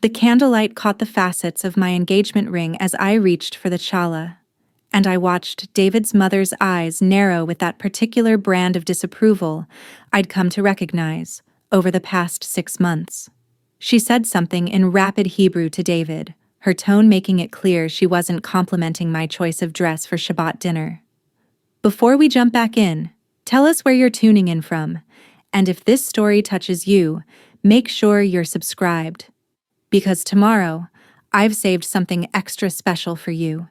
The candlelight caught the facets of my engagement ring as I reached for the chala, and I watched David's mother's eyes narrow with that particular brand of disapproval I'd come to recognize over the past 6 months. She said something in rapid Hebrew to David, her tone making it clear she wasn't complimenting my choice of dress for Shabbat dinner. Before we jump back in, tell us where you're tuning in from, and if this story touches you, make sure you're subscribed. Because tomorrow, I've saved something extra special for you.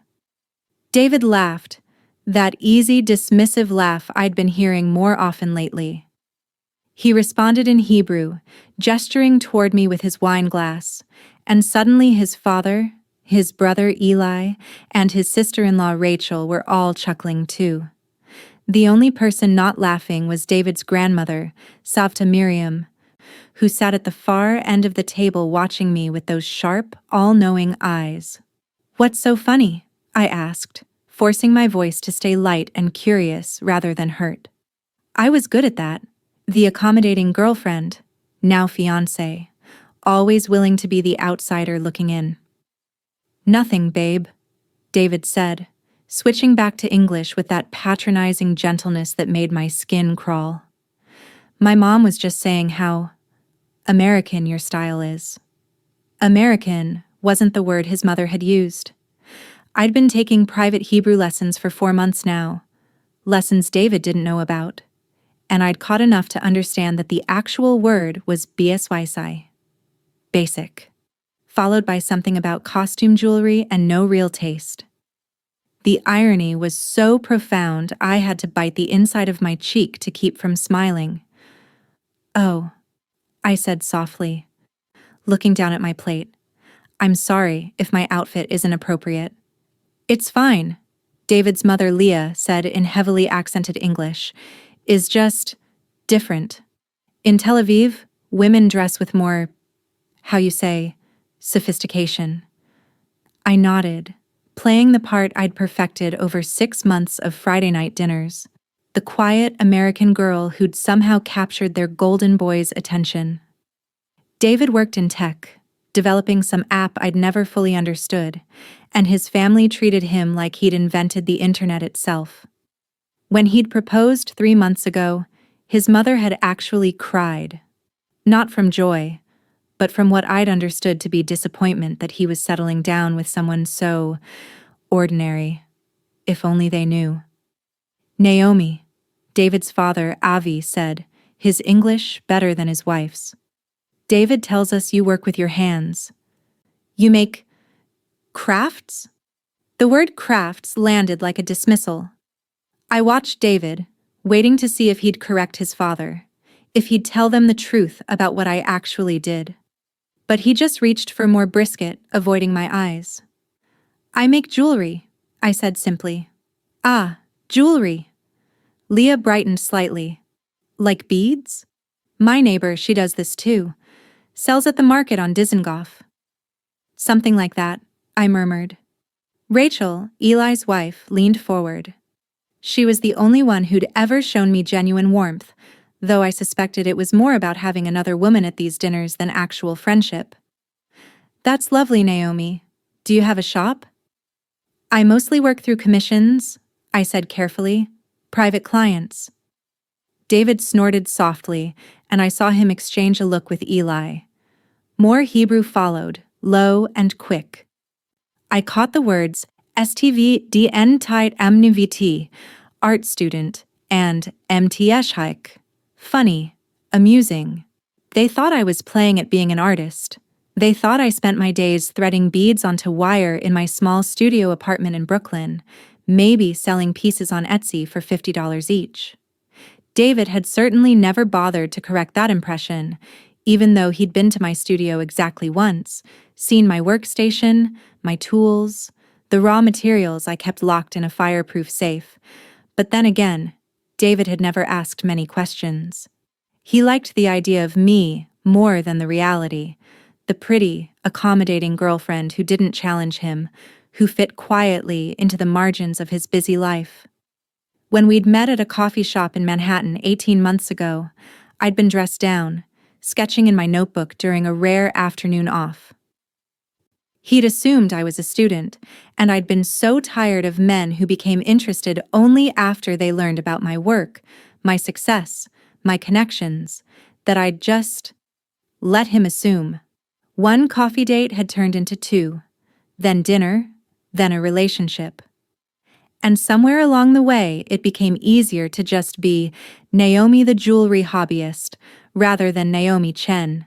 David laughed, that easy, dismissive laugh I'd been hearing more often lately. He responded in Hebrew, gesturing toward me with his wine glass, and suddenly his father, his brother Eli, and his sister-in-law Rachel were all chuckling too. The only person not laughing was David's grandmother, Savta Miriam, who sat at the far end of the table watching me with those sharp, all-knowing eyes. "What's so funny?" I asked, forcing my voice to stay light and curious rather than hurt. I was good at that, the accommodating girlfriend, now fiancé, always willing to be the outsider looking in. "Nothing, babe," David said, switching back to English with that patronizing gentleness that made my skin crawl. "My mom was just saying how American your style is." American wasn't the word his mother had used. I'd been taking private Hebrew lessons for 4 months now, lessons David didn't know about, and I'd caught enough to understand that the actual word was BSYSI, basic, followed by something about costume jewelry and no real taste. The irony was so profound I had to bite the inside of my cheek to keep from smiling. "Oh," I said softly, looking down at my plate. "I'm sorry if my outfit isn't appropriate." "It's fine," David's mother Leah said in heavily accented English, "is just different. In Tel Aviv, women dress with more, how you say, sophistication." I nodded, playing the part I'd perfected over 6 months of Friday night dinners. The quiet American girl who'd somehow captured their golden boy's attention. David worked in tech, developing some app I'd never fully understood, and his family treated him like he'd invented the internet itself. When he'd proposed 3 months ago, his mother had actually cried. Not from joy, but from what I'd understood to be disappointment that he was settling down with someone so ordinary. If only they knew. "Naomi," David's father, Avi, said, his English better than his wife's. "David tells us you work with your hands. You make crafts?" The word crafts landed like a dismissal. I watched David, waiting to see if he'd correct his father, if he'd tell them the truth about what I actually did. But he just reached for more brisket, avoiding my eyes. "I make jewelry," I said simply. "Ah, jewelry." Leah brightened slightly. "Like beads?" "My neighbor, she does this too. Sells at the market on Dizengoff." "Something like that," I murmured. Rachel, Eli's wife, leaned forward. She was the only one who'd ever shown me genuine warmth, though I suspected it was more about having another woman at these dinners than actual friendship. "That's lovely, Naomi. Do you have a shop?" "I mostly work through commissions," I said carefully. "Private clients." David snorted softly, and I saw him exchange a look with Eli. More Hebrew followed, low and quick. I caught the words STVDN tight MNVT, art student, and MTS hike. Funny, amusing. They thought I was playing at being an artist. They thought I spent my days threading beads onto wire in my small studio apartment in Brooklyn, maybe selling pieces on Etsy for $50 each. David had certainly never bothered to correct that impression, even though he'd been to my studio exactly once, seen my workstation, my tools, the raw materials I kept locked in a fireproof safe. But then again, David had never asked many questions. He liked the idea of me more than the reality, the pretty, accommodating girlfriend who didn't challenge him, who fit quietly into the margins of his busy life. When we'd met at a coffee shop in Manhattan 18 months ago, I'd been dressed down, sketching in my notebook during a rare afternoon off. He'd assumed I was a student, and I'd been so tired of men who became interested only after they learned about my work, my success, my connections, that I'd just let him assume. One coffee date had turned into two, then dinner, then a relationship. And somewhere along the way, it became easier to just be Naomi the jewelry hobbyist, rather than Naomi Chen,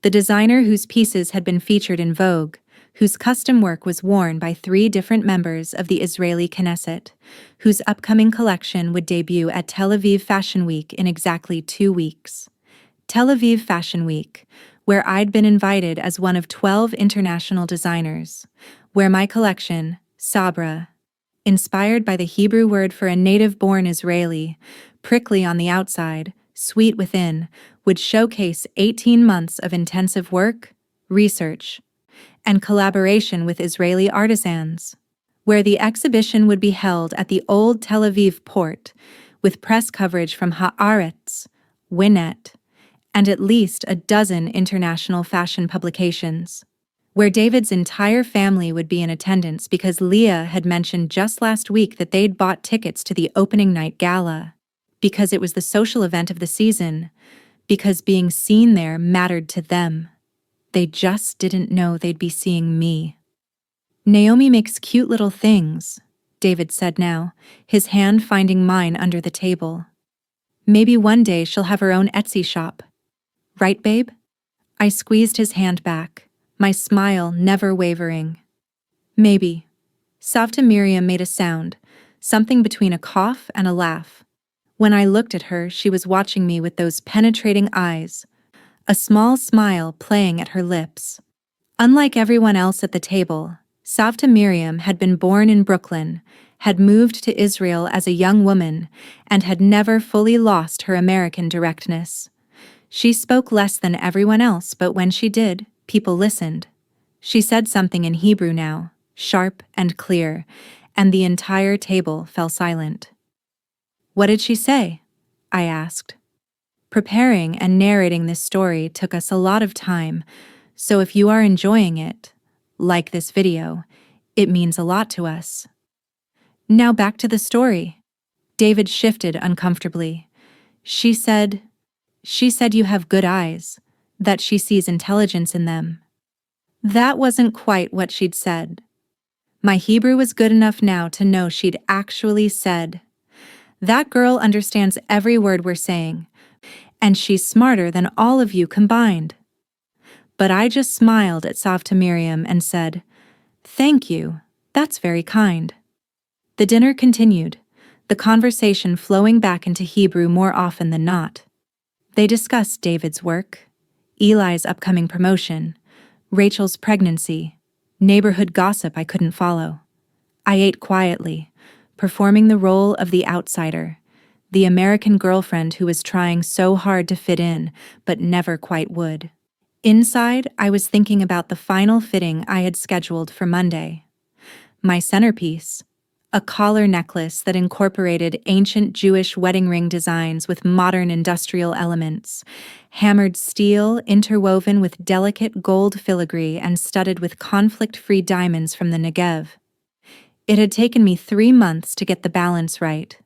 the designer whose pieces had been featured in Vogue, whose custom work was worn by 3 different members of the Israeli Knesset, whose upcoming collection would debut at Tel Aviv Fashion Week in exactly 2 weeks. Tel Aviv Fashion Week, where I'd been invited as one of 12 international designers, where my collection, Sabra, inspired by the Hebrew word for a native-born Israeli, prickly on the outside, sweet within, would showcase 18 months of intensive work, research, and collaboration with Israeli artisans, where the exhibition would be held at the old Tel Aviv port, with press coverage from Haaretz, Winnet, and at least a dozen international fashion publications, where David's entire family would be in attendance because Leah had mentioned just last week that they'd bought tickets to the opening night gala, because it was the social event of the season, because being seen there mattered to them. They just didn't know they'd be seeing me. Naomi makes cute little things, David said now, his hand finding mine under the table. Maybe one day she'll have her own Etsy shop. Right, babe? I squeezed his hand back, my smile never wavering. Maybe. Savta Miriam made a sound, something between a cough and a laugh. When I looked at her, she was watching me with those penetrating eyes, a small smile playing at her lips. Unlike everyone else at the table, Savta Miriam had been born in Brooklyn, had moved to Israel as a young woman, and had never fully lost her American directness. She spoke less than everyone else, but when she did, people listened. She said something in Hebrew now, sharp and clear, and the entire table fell silent. What did she say? I asked. Preparing and narrating this story took us a lot of time, so if you are enjoying it, like this video, it means a lot to us. Now back to the story. David shifted uncomfortably. She said you have good eyes, that she sees intelligence in them. That wasn't quite what she'd said. My Hebrew was good enough now to know she'd actually said, "That girl understands every word we're saying, and she's smarter than all of you combined." But I just smiled at Savta Miriam and said, "Thank you, that's very kind." The dinner continued, the conversation flowing back into Hebrew more often than not. They discussed David's work, Eli's upcoming promotion, Rachel's pregnancy, neighborhood gossip I couldn't follow. I ate quietly, performing the role of the outsider, the American girlfriend who was trying so hard to fit in, but never quite would. Inside, I was thinking about the final fitting I had scheduled for Monday. My centerpiece, a collar necklace that incorporated ancient Jewish wedding ring designs with modern industrial elements, hammered steel interwoven with delicate gold filigree and studded with conflict-free diamonds from the Negev. It had taken me 3 months to get the balance right.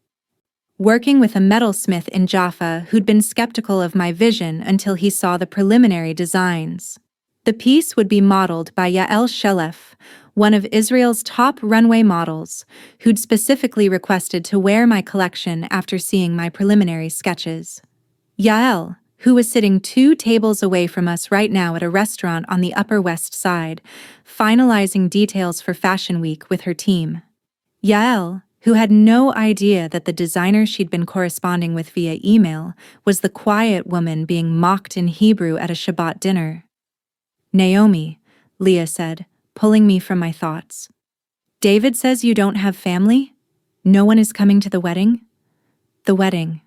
Working with a metalsmith in Jaffa who'd been skeptical of my vision until he saw the preliminary designs. The piece would be modeled by Yael Shelef, one of Israel's top runway models, who'd specifically requested to wear my collection after seeing my preliminary sketches. Yael, who was sitting 2 tables away from us right now at a restaurant on the Upper West Side, finalizing details for Fashion Week with her team. Yael, who had no idea that the designer she'd been corresponding with via email was the quiet woman being mocked in Hebrew at a Shabbat dinner. "Naomi," Leah said, pulling me from my thoughts. "David says you don't have family? No one is coming to the wedding?" The wedding.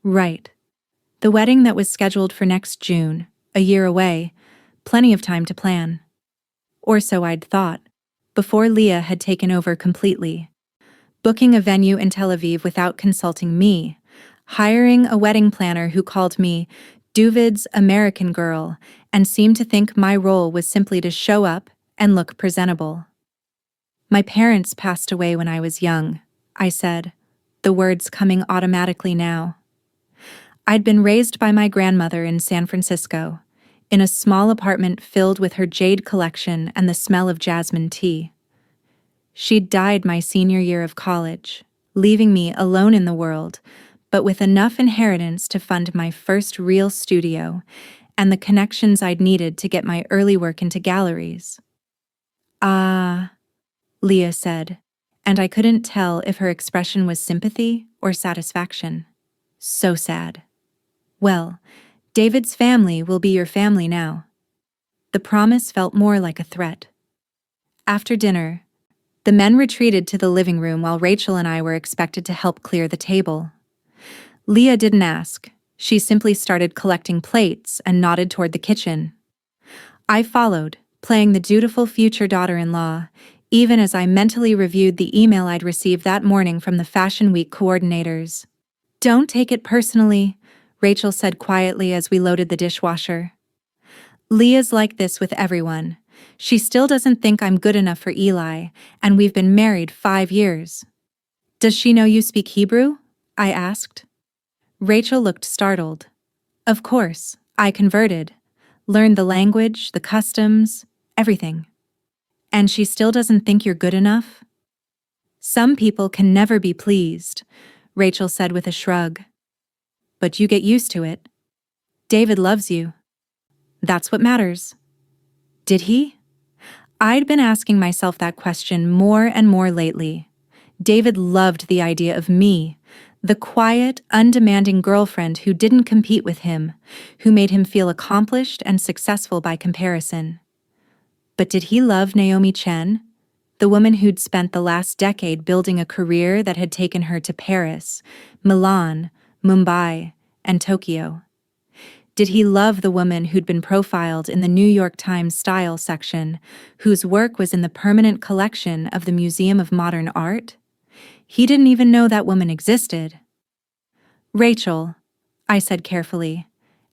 Right. The wedding that was scheduled for next June, a year away, plenty of time to plan. Or so I'd thought, before Leah had taken over completely. Booking a venue in Tel Aviv without consulting me, hiring a wedding planner who called me David's American girl and seemed to think my role was simply to show up and look presentable. My parents passed away when I was young, I said, the words coming automatically now. I'd been raised by my grandmother in San Francisco, in a small apartment filled with her jade collection and the smell of jasmine tea. She'd died my senior year of college, leaving me alone in the world, but with enough inheritance to fund my first real studio and the connections I'd needed to get my early work into galleries. Ah, Leah said, and I couldn't tell if her expression was sympathy or satisfaction. So sad. Well, David's family will be your family now. The promise felt more like a threat. After dinner, the men retreated to the living room while Rachel and I were expected to help clear the table. Leah didn't ask. She simply started collecting plates and nodded toward the kitchen. I followed, playing the dutiful future daughter-in-law, even as I mentally reviewed the email I'd received that morning from the Fashion Week coordinators. "Don't take it personally," Rachel said quietly as we loaded the dishwasher. "Leah's like this with everyone. She still doesn't think I'm good enough for Eli, and we've been married 5 years." "Does she know you speak Hebrew?" I asked. Rachel looked startled. "Of course, I converted. Learned the language, the customs, everything." "And she still doesn't think you're good enough?" "Some people can never be pleased," Rachel said with a shrug. "But you get used to it. David loves you. That's what matters." Did he? I'd been asking myself that question more and more lately. David loved the idea of me, the quiet, undemanding girlfriend who didn't compete with him, who made him feel accomplished and successful by comparison. But did he love Naomi Chen, the woman who'd spent the last decade building a career that had taken her to Paris, Milan, Mumbai, and Tokyo? Did he love the woman who'd been profiled in the New York Times style section, whose work was in the permanent collection of the Museum of Modern Art? He didn't even know that woman existed. "Rachel," I said carefully,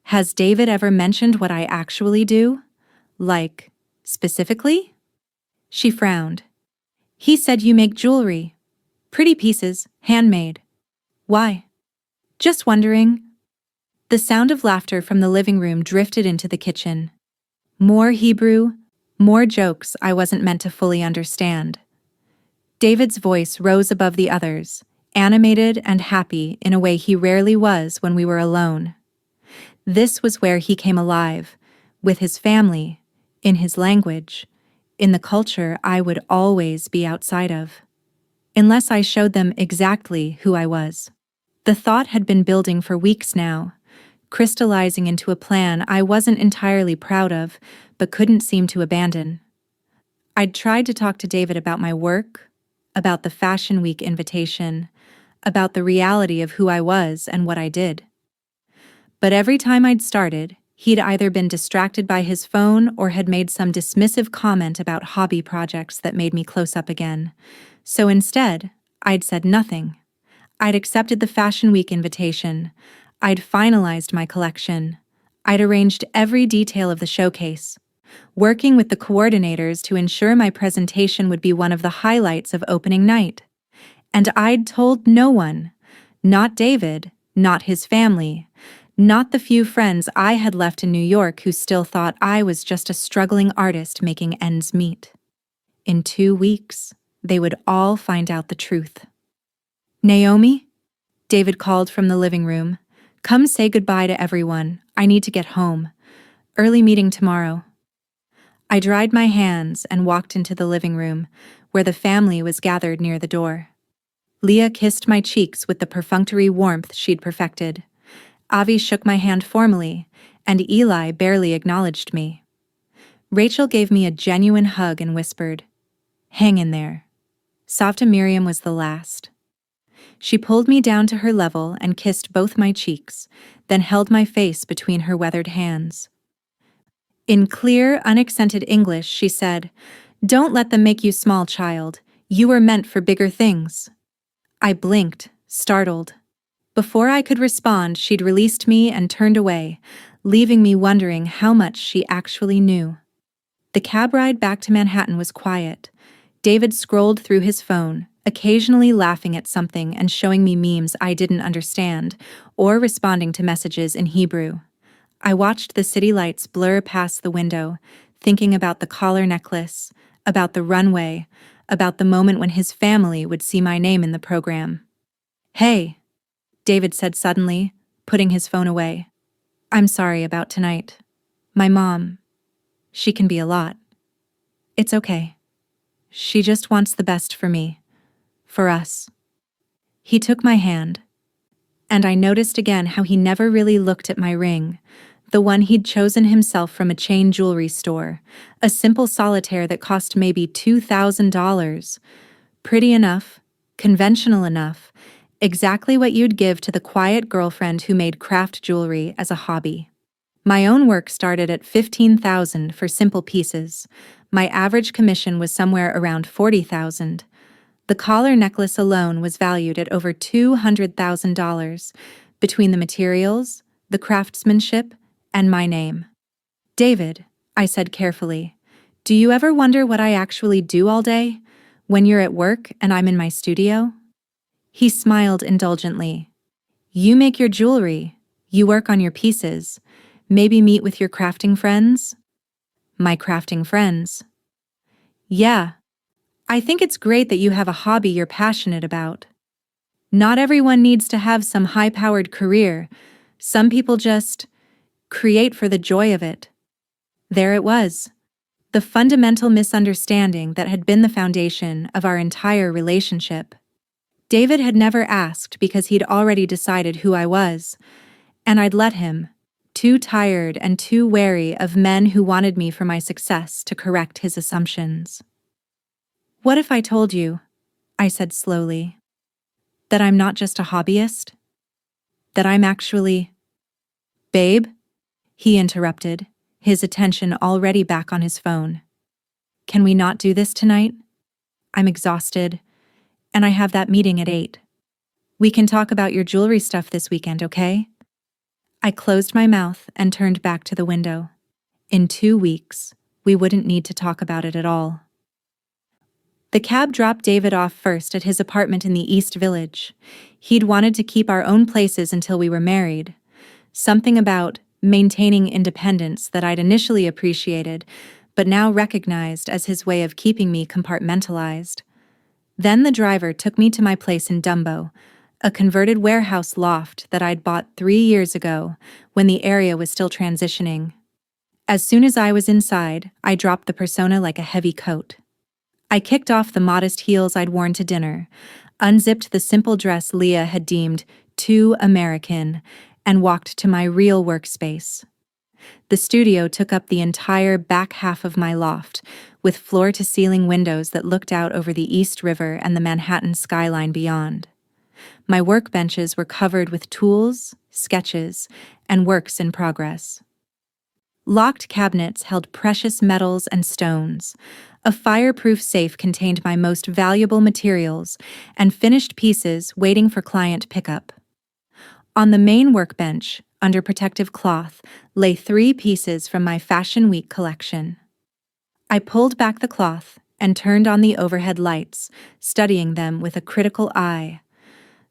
"has David ever mentioned what I actually do? Like, specifically?" She frowned. "He said you make jewelry. Pretty pieces, handmade. Why?" "Just wondering." The sound of laughter from the living room drifted into the kitchen. More Hebrew, more jokes I wasn't meant to fully understand. David's voice rose above the others, animated and happy in a way he rarely was when we were alone. This was where he came alive, with his family, in his language, in the culture I would always be outside of, unless I showed them exactly who I was. The thought had been building for weeks now, crystallizing into a plan I wasn't entirely proud of, but couldn't seem to abandon. I'd tried to talk to David about my work, about the Fashion Week invitation, about the reality of who I was and what I did. But every time I'd started, he'd either been distracted by his phone or had made some dismissive comment about hobby projects that made me close up again. So instead, I'd said nothing. I'd accepted the Fashion Week invitation. I'd finalized my collection. I'd arranged every detail of the showcase, working with the coordinators to ensure my presentation would be one of the highlights of opening night. And I'd told no one, not David, not his family, not the few friends I had left in New York who still thought I was just a struggling artist making ends meet. In 2 weeks, they would all find out the truth. "Naomi?" David called from the living room. "Come say goodbye to everyone. I need to get home. Early meeting tomorrow." I dried my hands and walked into the living room, where the family was gathered near the door. Leah kissed my cheeks with the perfunctory warmth she'd perfected. Avi shook my hand formally, and Eli barely acknowledged me. Rachel gave me a genuine hug and whispered, "Hang in there." Savta Miriam was the last. She pulled me down to her level and kissed both my cheeks, then held my face between her weathered hands. In clear, unaccented English, she said, "Don't let them make you small, child. You were meant for bigger things." I blinked, startled. Before I could respond, she'd released me and turned away, leaving me wondering how much she actually knew. The cab ride back to Manhattan was quiet. David scrolled through his phone, occasionally laughing at something and showing me memes I didn't understand, or responding to messages in Hebrew. I watched the city lights blur past the window, thinking about the collar necklace, about the runway, about the moment when his family would see my name in the program. "Hey," David said suddenly, putting his phone away. "I'm sorry about tonight. My mom, she can be a lot. It's okay. She just wants the best for me, for us." He took my hand, and I noticed again how he never really looked at my ring, the one he'd chosen himself from a chain jewelry store, a simple solitaire that cost maybe $2,000. Pretty enough, conventional enough, exactly what you'd give to the quiet girlfriend who made craft jewelry as a hobby. My own work started at $15,000 for simple pieces. My average commission was somewhere around $40,000. The collar necklace alone was valued at over $200,000, between the materials, the craftsmanship, and my name. "David," I said carefully, "do you ever wonder what I actually do all day, when you're at work and I'm in my studio?" He smiled indulgently. "You make your jewelry, you work on your pieces, maybe meet with your crafting friends?" "My crafting friends?" "Yeah. I think it's great that you have a hobby you're passionate about. Not everyone needs to have some high-powered career. Some people just create for the joy of it." There it was, the fundamental misunderstanding that had been the foundation of our entire relationship. David had never asked because he'd already decided who I was, and I'd let him, too tired and too wary of men who wanted me for my success to correct his assumptions. "What if I told you," I said slowly, "that I'm not just a hobbyist? That I'm actually—" "Babe," he interrupted, his attention already back on his phone. "Can we not do this tonight? I'm exhausted, and I have that meeting at 8. We can talk about your jewelry stuff this weekend, okay?" I closed my mouth and turned back to the window. In 2 weeks, we wouldn't need to talk about it at all. The cab dropped David off first at his apartment in the East Village. He'd wanted to keep our own places until we were married. Something about maintaining independence that I'd initially appreciated, but now recognized as his way of keeping me compartmentalized. Then the driver took me to my place in Dumbo, a converted warehouse loft that I'd bought 3 years ago, when the area was still transitioning. As soon as I was inside, I dropped the persona like a heavy coat. I kicked off the modest heels I'd worn to dinner, unzipped the simple dress Leah had deemed too American, and walked to my real workspace. The studio took up the entire back half of my loft, with floor-to-ceiling windows that looked out over the East River and the Manhattan skyline beyond. My workbenches were covered with tools, sketches, and works in progress. Locked cabinets held precious metals and stones. A fireproof safe contained my most valuable materials and finished pieces waiting for client pickup. On the main workbench, under protective cloth, lay 3 pieces from my Fashion Week collection. I pulled back the cloth and turned on the overhead lights, studying them with a critical eye.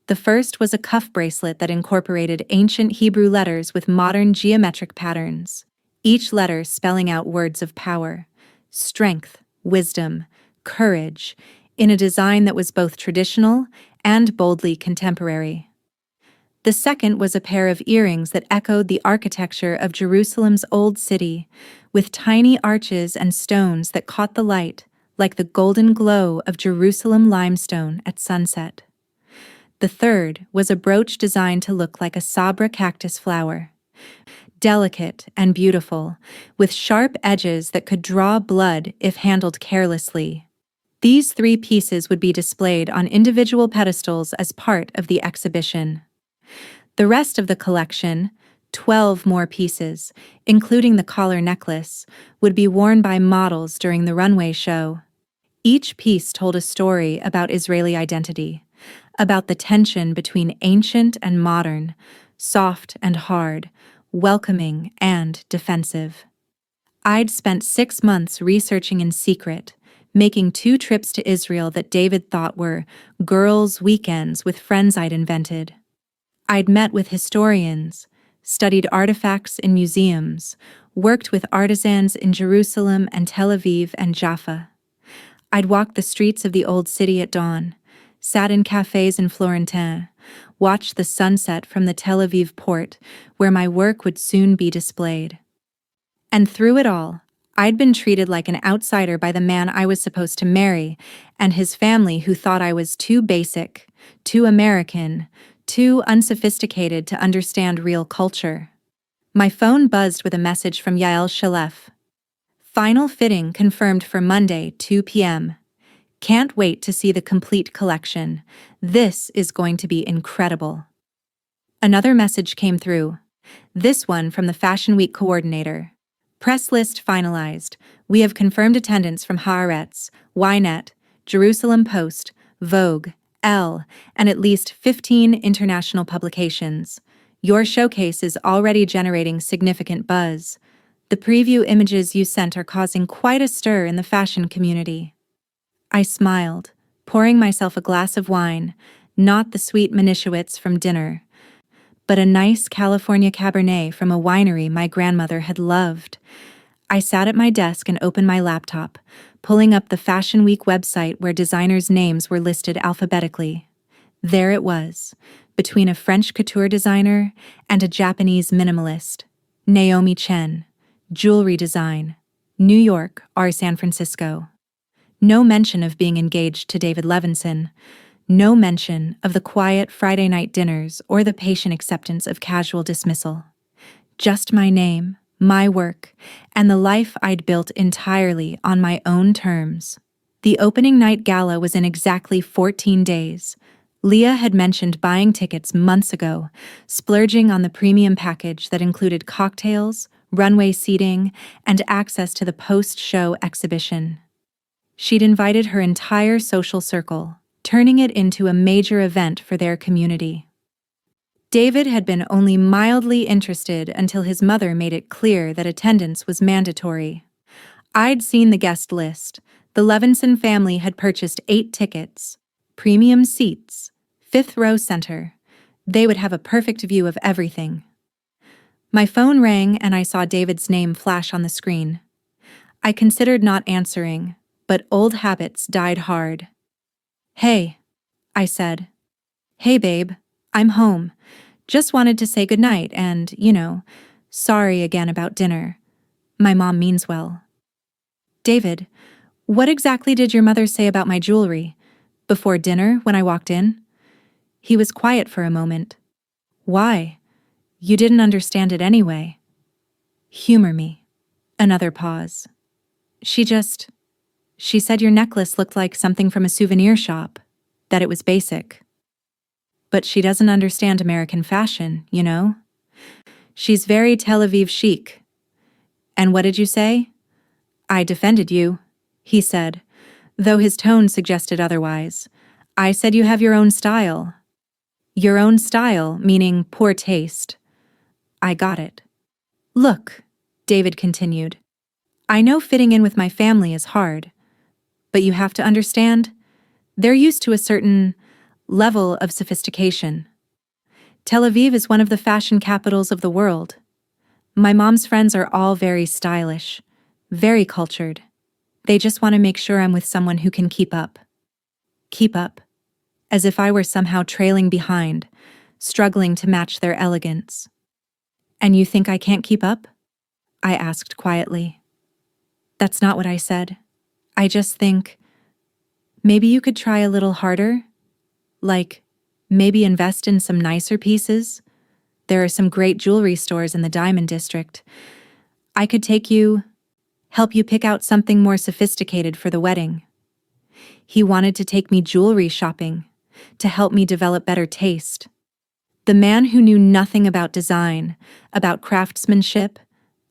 The first was a cuff bracelet that incorporated ancient Hebrew letters with modern geometric patterns, each letter spelling out words of power, strength, wisdom, courage, in a design that was both traditional and boldly contemporary. The second was a pair of earrings that echoed the architecture of Jerusalem's old city, with tiny arches and stones that caught the light, like the golden glow of Jerusalem limestone at sunset. The third was a brooch designed to look like a sabra cactus flower. Delicate and beautiful, with sharp edges that could draw blood if handled carelessly. These 3 pieces would be displayed on individual pedestals as part of the exhibition. The rest of the collection, 12 more pieces, including the collar necklace, would be worn by models during the runway show. Each piece told a story about Israeli identity, about the tension between ancient and modern, soft and hard, welcoming and defensive. I'd spent 6 months researching in secret, making 2 trips to Israel that David thought were girls' weekends with friends I'd invented. I'd met with historians, studied artifacts in museums, worked with artisans in Jerusalem and Tel Aviv and Jaffa. I'd walked the streets of the old city at dawn, sat in cafes in Florentin, watched the sunset from the Tel Aviv port, where my work would soon be displayed. And through it all, I'd been treated like an outsider by the man I was supposed to marry, and his family who thought I was too basic, too American, too unsophisticated to understand real culture. My phone buzzed with a message from Yael Shalef. Final fitting confirmed for Monday, 2 p.m. Can't wait to see the complete collection. This is going to be incredible. Another message came through, this one from the Fashion Week coordinator. Press list finalized. We have confirmed attendance from Haaretz, Ynet, Jerusalem Post, Vogue, Elle, and at least 15 international publications. Your showcase is already generating significant buzz. The preview images you sent are causing quite a stir in the fashion community. I smiled, pouring myself a glass of wine, not the sweet Manischewitz from dinner, but a nice California Cabernet from a winery my grandmother had loved. I sat at my desk and opened my laptop, pulling up the Fashion Week website where designers' names were listed alphabetically. There it was, between a French couture designer and a Japanese minimalist. Naomi Chen, jewelry design, New York or San Francisco. No mention of being engaged to David Levinson. No mention of the quiet Friday night dinners or the patient acceptance of casual dismissal. Just my name, my work, and the life I'd built entirely on my own terms. The opening night gala was in exactly 14 days. Leah had mentioned buying tickets months ago, splurging on the premium package that included cocktails, runway seating, and access to the post-show exhibition. She'd invited her entire social circle, turning it into a major event for their community. David had been only mildly interested until his mother made it clear that attendance was mandatory. I'd seen the guest list. The Levinson family had purchased 8 tickets, premium seats, 5th row center. They would have a perfect view of everything. My phone rang and I saw David's name flash on the screen. I considered not answering, but old habits died hard. Hey, I said. Hey, babe, I'm home. Just wanted to say goodnight and, sorry again about dinner. My mom means well. David, what exactly did your mother say about my jewelry? Before dinner, when I walked in? He was quiet for a moment. Why? You didn't understand it anyway. Humor me. Another pause. She said your necklace looked like something from a souvenir shop, that it was basic. But she doesn't understand American fashion, you know? She's very Tel Aviv chic. And what did you say? I defended you, he said, though his tone suggested otherwise. I said you have your own style. Your own style, meaning poor taste. I got it. Look, David continued, I know fitting in with my family is hard, but you have to understand, they're used to a certain level of sophistication. Tel Aviv is one of the fashion capitals of the world. My mom's friends are all very stylish, very cultured. They just want to make sure I'm with someone who can keep up. Keep up, as if I were somehow trailing behind, struggling to match their elegance. And you think I can't keep up? I asked quietly. That's not what I said. I just think, maybe you could try a little harder? Like, maybe invest in some nicer pieces? There are some great jewelry stores in the Diamond District. I could help you pick out something more sophisticated for the wedding. He wanted to take me jewelry shopping, to help me develop better taste. The man who knew nothing about design, about craftsmanship,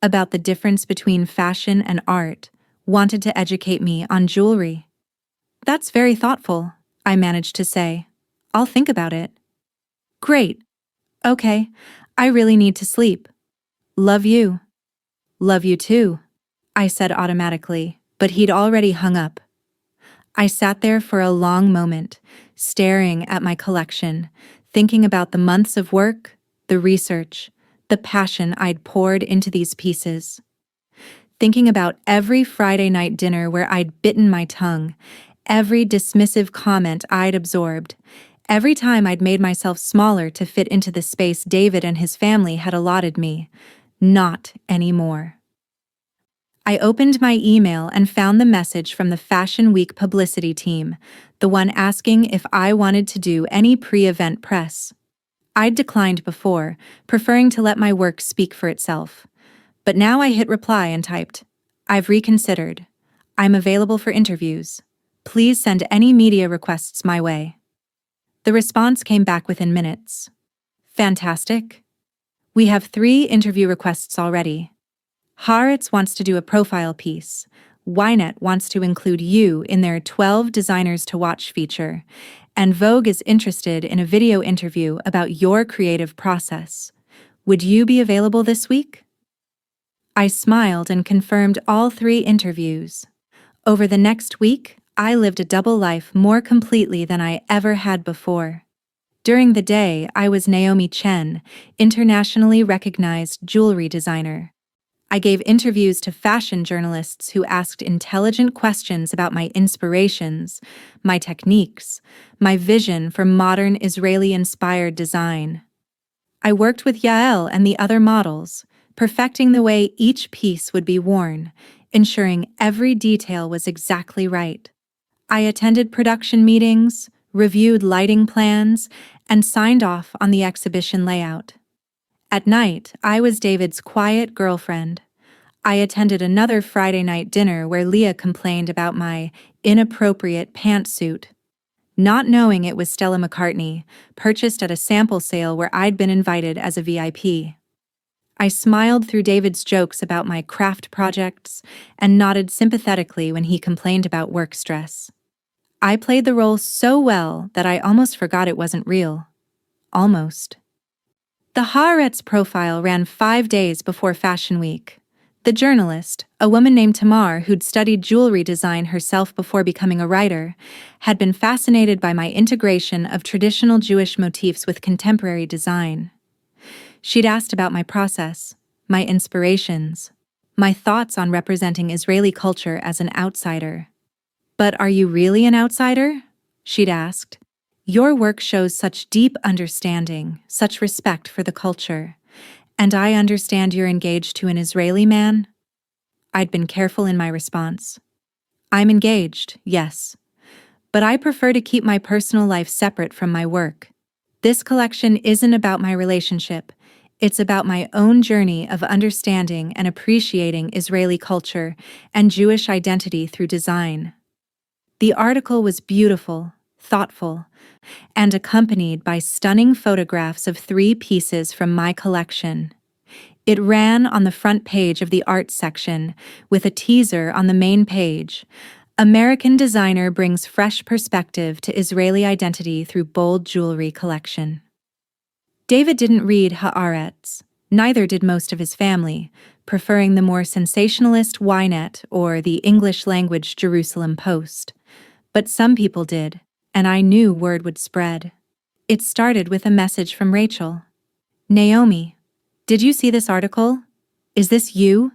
about the difference between fashion and art, wanted to educate me on jewelry. That's very thoughtful, I managed to say. I'll think about it. Great. Okay, I really need to sleep. Love you. Love you too. I said automatically, but he'd already hung up. I sat there for a long moment, staring at my collection, thinking about the months of work, the research, the passion I'd poured into these pieces. Thinking about every Friday night dinner where I'd bitten my tongue, every dismissive comment I'd absorbed, every time I'd made myself smaller to fit into the space David and his family had allotted me. Not anymore. I opened my email and found the message from the Fashion Week publicity team, the one asking if I wanted to do any pre-event press. I'd declined before, preferring to let my work speak for itself. But now I hit reply and typed, "I've reconsidered. I'm available for interviews. Please send any media requests my way." The response came back within minutes. "Fantastic. We have 3 interview requests already. Haaretz wants to do a profile piece. Ynet wants to include you in their 12 Designers to Watch feature. And Vogue is interested in a video interview about your creative process. Would you be available this week?" I smiled and confirmed all 3 interviews. Over the next week, I lived a double life more completely than I ever had before. During the day, I was Naomi Chen, internationally recognized jewelry designer. I gave interviews to fashion journalists who asked intelligent questions about my inspirations, my techniques, my vision for modern Israeli-inspired design. I worked with Yael and the other models, perfecting the way each piece would be worn, ensuring every detail was exactly right. I attended production meetings, reviewed lighting plans, and signed off on the exhibition layout. At night, I was David's quiet girlfriend. I attended another Friday night dinner where Leah complained about my inappropriate pantsuit. Not knowing it was Stella McCartney, purchased at a sample sale where I'd been invited as a VIP. I smiled through David's jokes about my craft projects and nodded sympathetically when he complained about work stress. I played the role so well that I almost forgot it wasn't real. Almost. The Haaretz profile ran 5 days before Fashion Week. The journalist, a woman named Tamar who'd studied jewelry design herself before becoming a writer, had been fascinated by my integration of traditional Jewish motifs with contemporary design. She'd asked about my process, my inspirations, my thoughts on representing Israeli culture as an outsider. "But are you really an outsider?" she'd asked. "Your work shows such deep understanding, such respect for the culture. And I understand you're engaged to an Israeli man?" I'd been careful in my response. "I'm engaged, yes. But I prefer to keep my personal life separate from my work. This collection isn't about my relationship. It's about my own journey of understanding and appreciating Israeli culture and Jewish identity through design." The article was beautiful, thoughtful, and accompanied by stunning photographs of 3 pieces from my collection. It ran on the front page of the art section, with a teaser on the main page. "American designer brings fresh perspective to Israeli identity through bold jewelry collection." David didn't read Haaretz. Neither did most of his family, preferring the more sensationalist Ynet or the English-language Jerusalem Post. But some people did, and I knew word would spread. It started with a message from Rachel. "Naomi, did you see this article? Is this you?"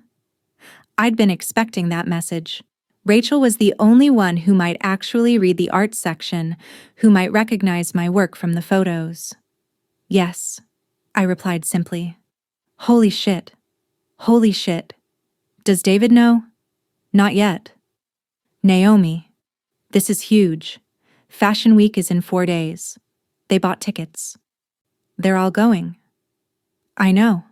I'd been expecting that message. Rachel was the only one who might actually read the art section, who might recognize my work from the photos. "Yes," I replied simply. "Holy shit. Holy shit. Does David know?" "Not yet." "Naomi, this is huge. Fashion Week is in 4 days. They bought tickets. They're all going." "I know."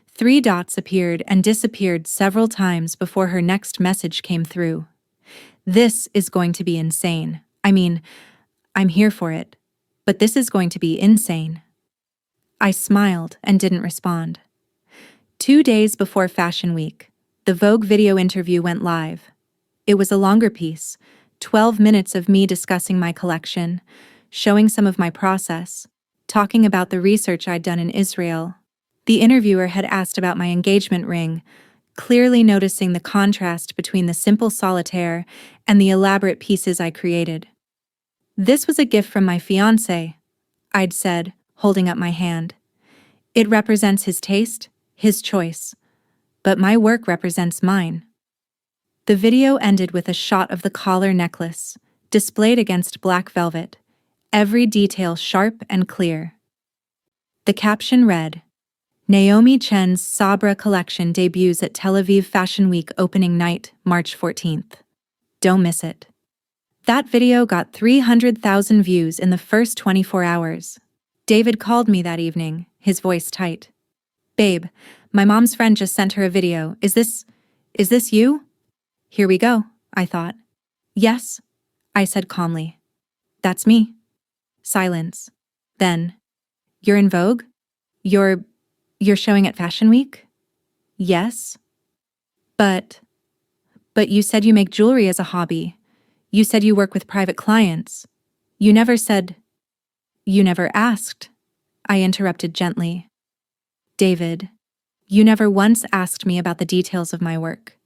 3 dots appeared and disappeared several times before her next message came through. "This is going to be insane. I mean, I'm here for it, but this is going to be insane." I smiled and didn't respond. 2 days before Fashion Week, the Vogue video interview went live. It was a longer piece, 12 minutes of me discussing my collection, showing some of my process, talking about the research I'd done in Israel. The interviewer had asked about my engagement ring, clearly noticing the contrast between the simple solitaire and the elaborate pieces I created. "This was a gift from my fiancé," I'd said, holding up my hand. "It represents his taste, his choice, but my work represents mine." The video ended with a shot of the collar necklace, displayed against black velvet, every detail sharp and clear. The caption read, "Naomi Chen's Sabra collection debuts at Tel Aviv Fashion Week opening night, March 14th. Don't miss it." That video got 300,000 views in the first 24 hours. David called me that evening, his voice tight. "Babe, my mom's friend just sent her a video. Is this you?" "Here we go," I thought. "Yes," I said calmly. "That's me." Silence. Then, "You're in Vogue? You're showing at Fashion Week?" "Yes." But you said you make jewelry as a hobby. You said you work with private clients. You never asked," I interrupted gently. "David, you never once asked me about the details of my work.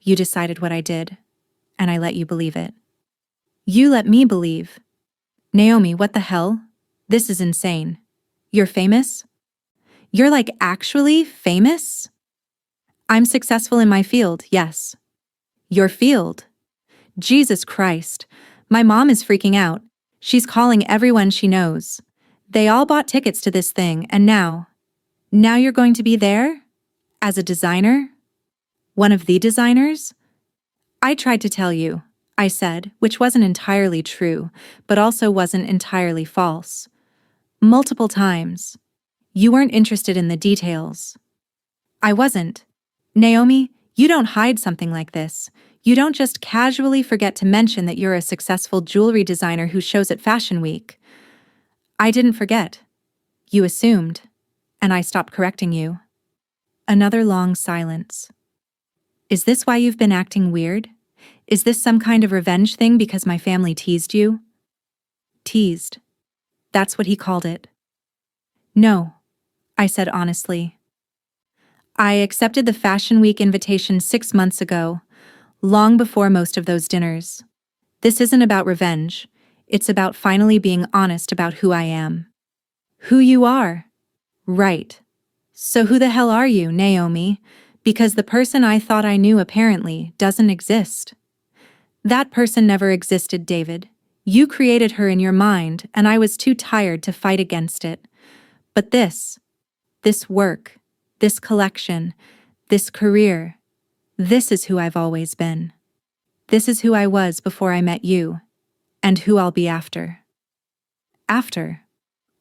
You decided what I did, and I let you believe it." "You let me believe." "Naomi, what the hell? This is insane. You're famous? You're like actually famous?" "I'm successful in my field, yes." "Your field? Jesus Christ. My mom is freaking out. She's calling everyone she knows. They all bought tickets to this thing, and now you're going to be there? As a designer? One of the designers?" "I tried to tell you," I said, which wasn't entirely true, but also wasn't entirely false. "Multiple times. You weren't interested in the details." "I wasn't. Naomi, you don't hide something like this. You don't just casually forget to mention that you're a successful jewelry designer who shows at Fashion Week." "I didn't forget. You assumed, and I stopped correcting you." Another long silence. "Is this why you've been acting weird? Is this some kind of revenge thing because my family teased you?" "Teased. That's what he called it." "No," I said honestly. "I accepted the Fashion Week invitation 6 months ago, long before most of those dinners. This isn't about revenge. It's about finally being honest about who I am." "Who you are?" "Right. So who the hell are you, Naomi? Because the person I thought I knew apparently doesn't exist." "That person never existed, David. You created her in your mind, and I was too tired to fight against it. But this work, this collection, this career, this is who I've always been. This is who I was before I met you, and who I'll be after." "After?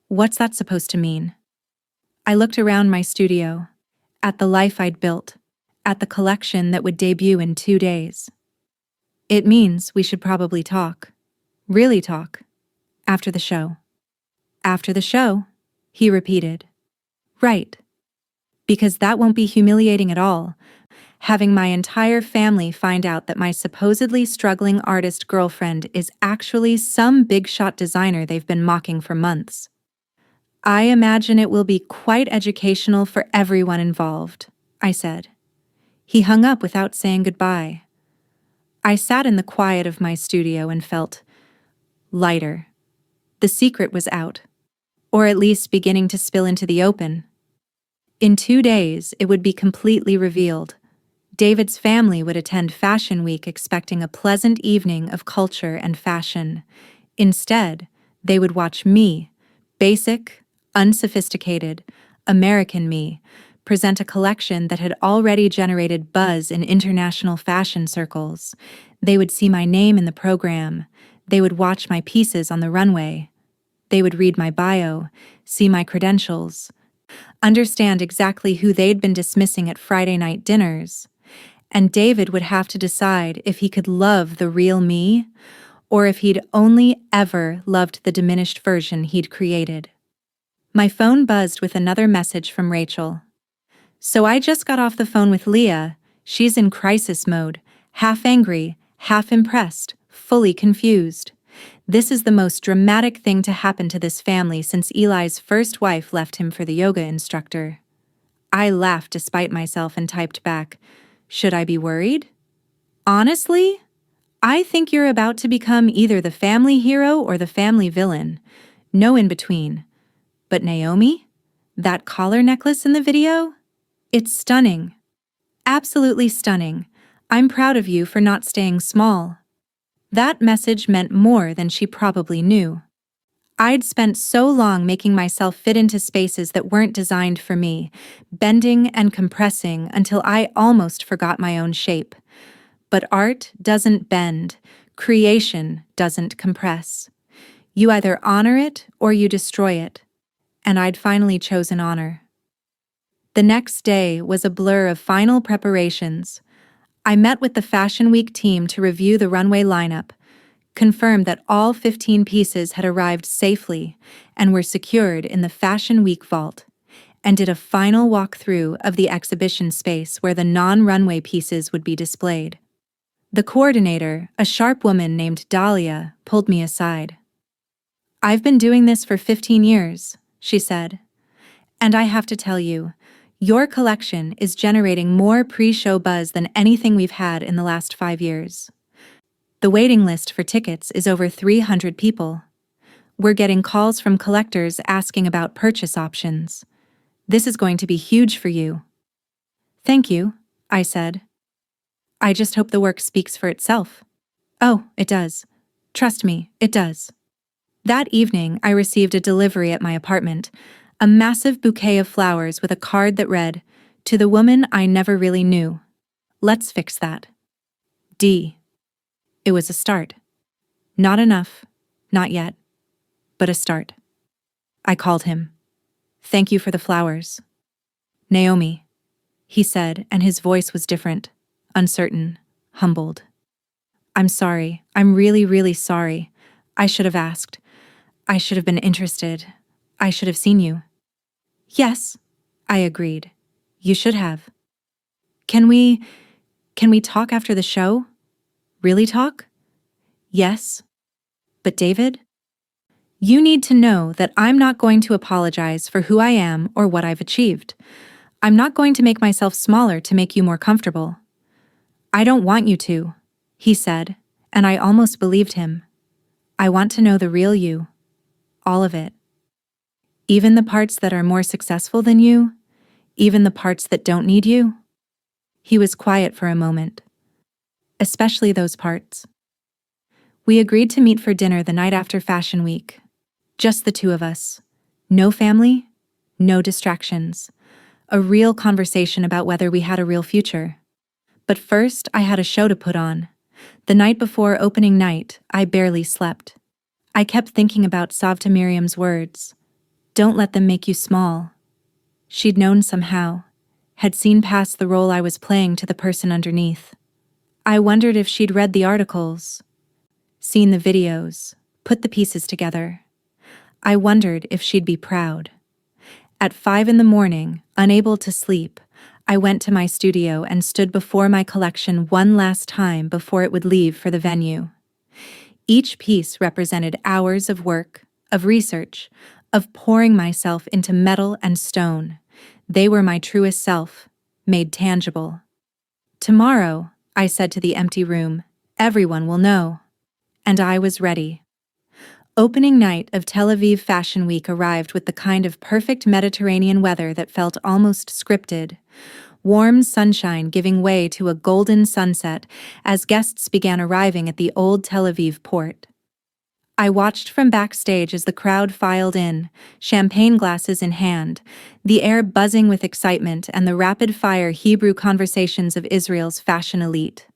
What's that supposed to mean?" I looked around my studio, at the life I'd built, at the collection that would debut in 2 days. "It means we should probably talk. Really talk. After the show." "After the show?" he repeated. "Right. Because that won't be humiliating at all. Having my entire family find out that my supposedly struggling artist girlfriend is actually some big-shot designer they've been mocking for months. I imagine it will be quite educational for everyone involved," I said. He hung up without saying goodbye. I sat in the quiet of my studio and felt lighter. The secret was out, or at least beginning to spill into the open. In 2 days, it would be completely revealed. David's family would attend Fashion Week expecting a pleasant evening of culture and fashion. Instead, they would watch me, basic, unsophisticated, American me, present a collection that had already generated buzz in international fashion circles. They would see my name in the program. They would watch my pieces on the runway. They would read my bio, see my credentials, understand exactly who they'd been dismissing at Friday night dinners. And David would have to decide if he could love the real me, or if he'd only ever loved the diminished version he'd created. My phone buzzed with another message from Rachel. "So I just got off the phone with Leah. She's in crisis mode, half angry, half impressed, fully confused. This is the most dramatic thing to happen to this family since Eli's first wife left him for the yoga instructor." I laughed despite myself and typed back, "Should I be worried? Honestly, I think you're about to become either the family hero or the family villain. No in between. But Naomi? That collar necklace in the video? It's stunning. Absolutely stunning. I'm proud of you for not staying small." That message meant more than she probably knew. I'd spent so long making myself fit into spaces that weren't designed for me, bending and compressing until I almost forgot my own shape. But art doesn't bend. Creation doesn't compress. You either honor it or you destroy it. And I'd finally chosen honor. The next day was a blur of final preparations. I met with the Fashion Week team to review the runway lineup, confirmed that all 15 pieces had arrived safely and were secured in the Fashion Week vault, and did a final walkthrough of the exhibition space where the non-runway pieces would be displayed. The coordinator, a sharp woman named Dahlia, pulled me aside. "I've been doing this for 15 years, she said. "And I have to tell you, your collection is generating more pre-show buzz than anything we've had in the last 5 years. The waiting list for tickets is over 300 people. We're getting calls from collectors asking about purchase options. This is going to be huge for you." "Thank you," I said. "I just hope the work speaks for itself." "Oh, it does. Trust me, it does." That evening, I received a delivery at my apartment, a massive bouquet of flowers with a card that read, "To the woman I never really knew. Let's fix that. D." It was a start. Not enough, not yet, but a start. I called him. "Thank you for the flowers." "Naomi," he said, and his voice was different, uncertain, humbled. "I'm sorry. I'm really, really sorry. I should have asked. I should have been interested. I should have seen you." "Yes," I agreed. "You should have." Can we talk after the show? Really talk?" "Yes." "But David? You need to know that I'm not going to apologize for who I am or what I've achieved. I'm not going to make myself smaller to make you more comfortable." "I don't want you to," he said, and I almost believed him. "I want to know the real you. All of it. Even the parts that are more successful than you, even the parts that don't need you." He was quiet for a moment. "Especially those parts." We agreed to meet for dinner the night after Fashion Week. Just the two of us. No family, no distractions. A real conversation about whether we had a real future. But first, I had a show to put on. The night before opening night, I barely slept. I kept thinking about Savta Miriam's words. "Don't let them make you small." She'd known somehow, had seen past the role I was playing to the person underneath. I wondered if she'd read the articles, seen the videos, put the pieces together. I wondered if she'd be proud. At 5 a.m, unable to sleep, I went to my studio and stood before my collection one last time before it would leave for the venue. Each piece represented hours of work, of research, of pouring myself into metal and stone. They were my truest self, made tangible. "Tomorrow," I said to the empty room, "everyone will know." And I was ready. Opening night of Tel Aviv Fashion Week arrived with the kind of perfect Mediterranean weather that felt almost scripted. Warm sunshine giving way to a golden sunset as guests began arriving at the old Tel Aviv port. I watched from backstage as the crowd filed in, champagne glasses in hand, the air buzzing with excitement and the rapid-fire Hebrew conversations of Israel's fashion elite.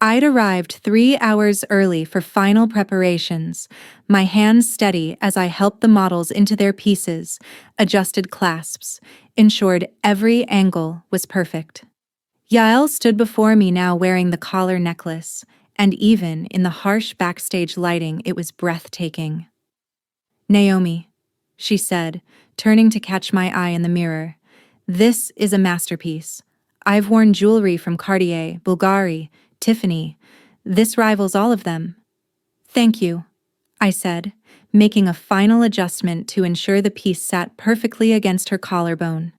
I'd arrived 3 hours early for final preparations, my hands steady as I helped the models into their pieces, adjusted clasps, ensured every angle was perfect. Yael stood before me now wearing the collar necklace, and even in the harsh backstage lighting it was breathtaking. "Naomi," she said, turning to catch my eye in the mirror, "this is a masterpiece. I've worn jewelry from Cartier, Bulgari, Tiffany. This rivals all of them." "Thank you," I said, making a final adjustment to ensure the piece sat perfectly against her collarbone.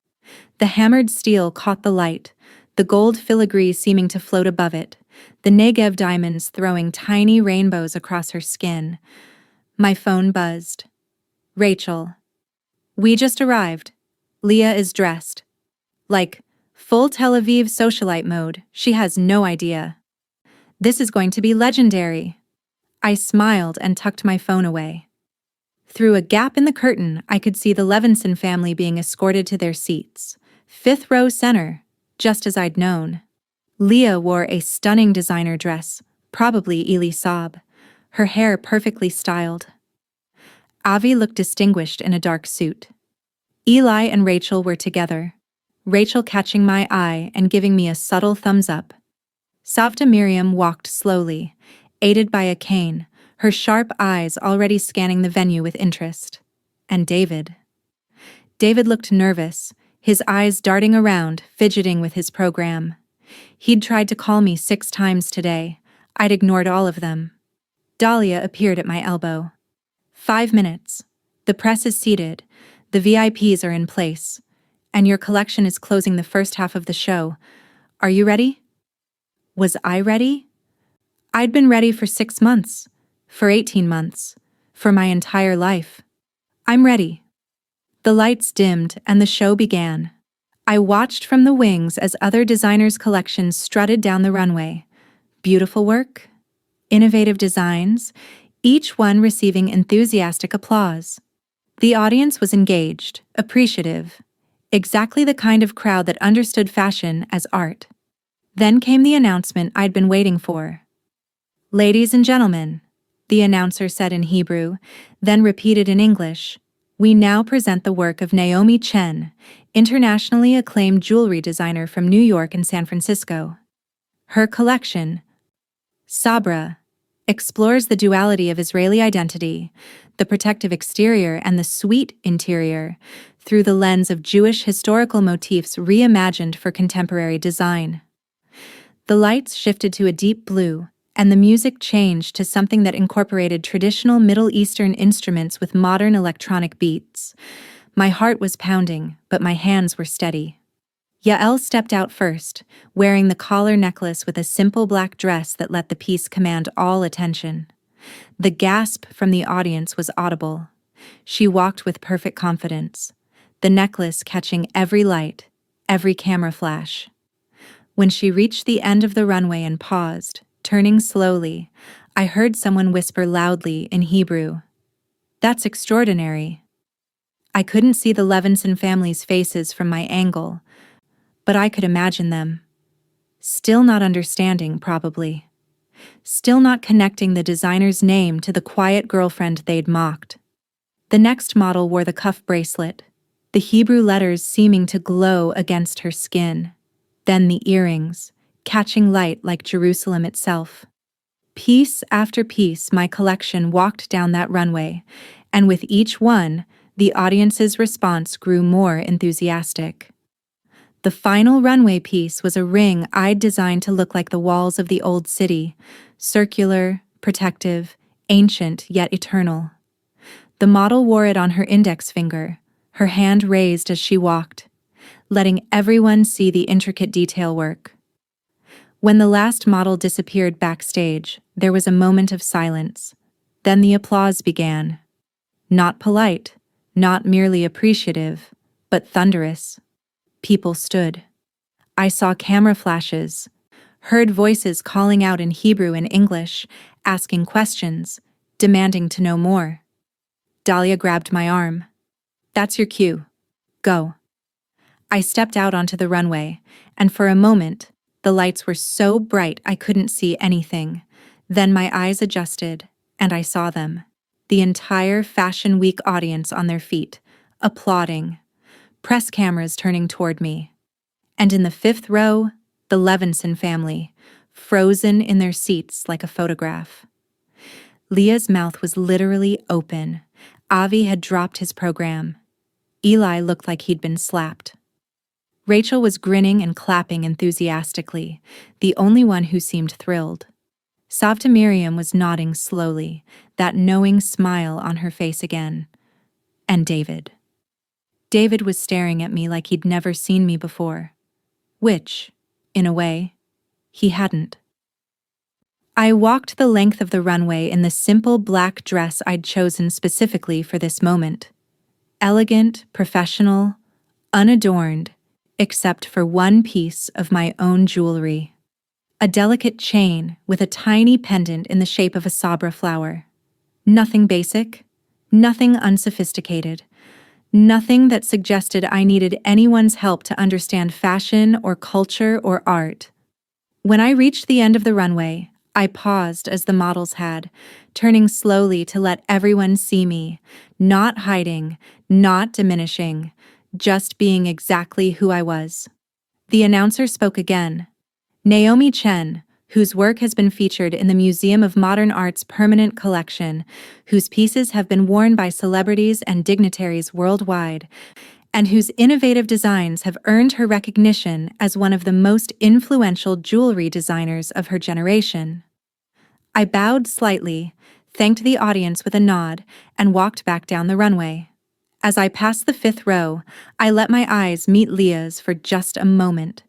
The hammered steel caught the light, the gold filigree seeming to float above it, the Negev diamonds throwing tiny rainbows across her skin. My phone buzzed. Rachel. We just arrived. Leah is dressed. Like, full Tel Aviv socialite mode, she has no idea. This is going to be legendary. I smiled and tucked my phone away. Through a gap in the curtain, I could see the Levinson family being escorted to their seats. 5th row center, just as I'd known. Leah wore a stunning designer dress, probably Elie Saab, her hair perfectly styled. Avi looked distinguished in a dark suit. Eli and Rachel were together, Rachel catching my eye and giving me a subtle thumbs up. Savta Miriam walked slowly, aided by a cane, her sharp eyes already scanning the venue with interest. And David. David looked nervous, his eyes darting around, fidgeting with his program. He'd tried to call me 6 times today. I'd ignored all of them. Dahlia appeared at my elbow. 5 minutes. The press is seated. The VIPs are in place. And your collection is closing the first half of the show. Are you ready? Was I ready? I'd been ready for 6 months. For 18 months. For my entire life. I'm ready. The lights dimmed and the show began. I watched from the wings as other designers' collections strutted down the runway. Beautiful work, innovative designs, each one receiving enthusiastic applause. The audience was engaged, appreciative, exactly the kind of crowd that understood fashion as art. Then came the announcement I'd been waiting for. Ladies and gentlemen, the announcer said in Hebrew, then repeated in English, we now present the work of Naomi Chen, internationally acclaimed jewelry designer from New York and San Francisco. Her collection, Sabra, explores the duality of Israeli identity, the protective exterior and the sweet interior, through the lens of Jewish historical motifs reimagined for contemporary design. The lights shifted to a deep blue, and the music changed to something that incorporated traditional Middle Eastern instruments with modern electronic beats. My heart was pounding, but my hands were steady. Yael stepped out first, wearing the collar necklace with a simple black dress that let the piece command all attention. The gasp from the audience was audible. She walked with perfect confidence, the necklace catching every light, every camera flash. When she reached the end of the runway and paused, turning slowly, I heard someone whisper loudly in Hebrew, "That's extraordinary." I couldn't see the Levinson family's faces from my angle, but I could imagine them. Still not understanding, probably. Still not connecting the designer's name to the quiet girlfriend they'd mocked. The next model wore the cuff bracelet, the Hebrew letters seeming to glow against her skin. Then the earrings, catching light like Jerusalem itself. Piece after piece, my collection walked down that runway, and with each one, the audience's response grew more enthusiastic. The final runway piece was a ring I'd designed to look like the walls of the old city, circular, protective, ancient yet eternal. The model wore it on her index finger, her hand raised as she walked, letting everyone see the intricate detail work. When the last model disappeared backstage, there was a moment of silence. Then the applause began. Not polite, not merely appreciative, but thunderous. People stood. I saw camera flashes, heard voices calling out in Hebrew and English, asking questions, demanding to know more. Dahlia grabbed my arm. "That's your cue. Go." I stepped out onto the runway, and for a moment, the lights were so bright I couldn't see anything. Then my eyes adjusted, and I saw them. The entire Fashion Week audience on their feet, applauding. Press cameras turning toward me. And in the 5th row, the Levinson family, frozen in their seats like a photograph. Leah's mouth was literally open. Avi had dropped his program. Eli looked like he'd been slapped. Rachel was grinning and clapping enthusiastically, the only one who seemed thrilled. Savta Miriam was nodding slowly, that knowing smile on her face again. And David. David was staring at me like he'd never seen me before. Which, in a way, he hadn't. I walked the length of the runway in the simple black dress I'd chosen specifically for this moment. Elegant, professional, unadorned, except for one piece of my own jewelry. A delicate chain with a tiny pendant in the shape of a sabra flower. Nothing basic, nothing unsophisticated, nothing that suggested I needed anyone's help to understand fashion or culture or art. When I reached the end of the runway, I paused as the models had, turning slowly to let everyone see me, not hiding, not diminishing, just being exactly who I was. The announcer spoke again. Naomi Chen, whose work has been featured in the Museum of Modern Art's permanent collection, whose pieces have been worn by celebrities and dignitaries worldwide, and whose innovative designs have earned her recognition as one of the most influential jewelry designers of her generation. I bowed slightly, thanked the audience with a nod, and walked back down the runway. As I passed the fifth row, I let my eyes meet Leah's for just a moment.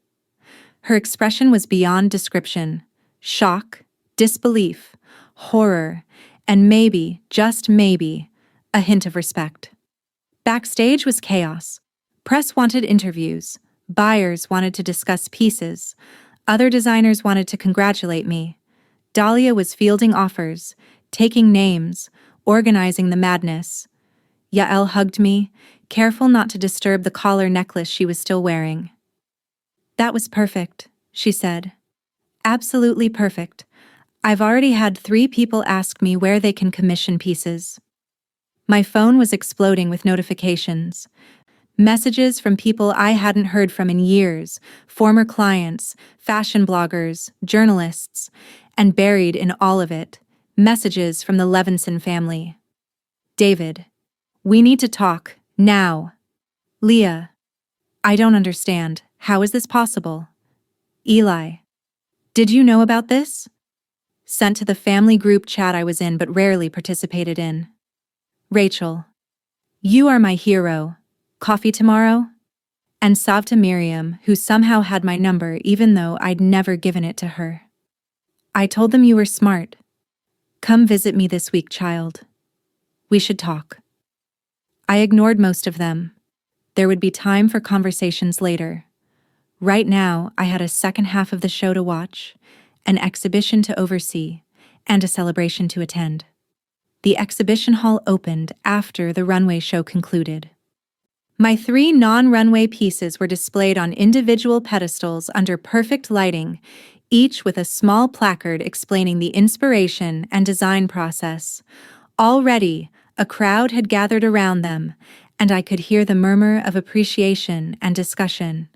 Her expression was beyond description. Shock, disbelief, horror, and maybe, just maybe, a hint of respect. Backstage was chaos. Press wanted interviews. Buyers wanted to discuss pieces. Other designers wanted to congratulate me. Dahlia was fielding offers, taking names, organizing the madness. Yael hugged me, careful not to disturb the collar necklace she was still wearing. "That was perfect," she said. "Absolutely perfect. I've already had 3 people ask me where they can commission pieces." My phone was exploding with notifications. Messages from people I hadn't heard from in years, former clients, fashion bloggers, journalists, and buried in all of it, messages from the Levinson family. "David, we need to talk, now." "Leah, I don't understand. How is this possible?" "Eli, did you know about this?" Sent to the family group chat I was in but rarely participated in. "Rachel, you are my hero. Coffee tomorrow?" And Savta Miriam, who somehow had my number even though I'd never given it to her. "I told them you were smart. Come visit me this week, child. We should talk." I ignored most of them. There would be time for conversations later. Right now, I had a second half of the show to watch, an exhibition to oversee, and a celebration to attend. The exhibition hall opened after the runway show concluded. My 3 non-runway pieces were displayed on individual pedestals under perfect lighting, each with a small placard explaining the inspiration and design process. Already, a crowd had gathered around them, and I could hear the murmur of appreciation and discussion.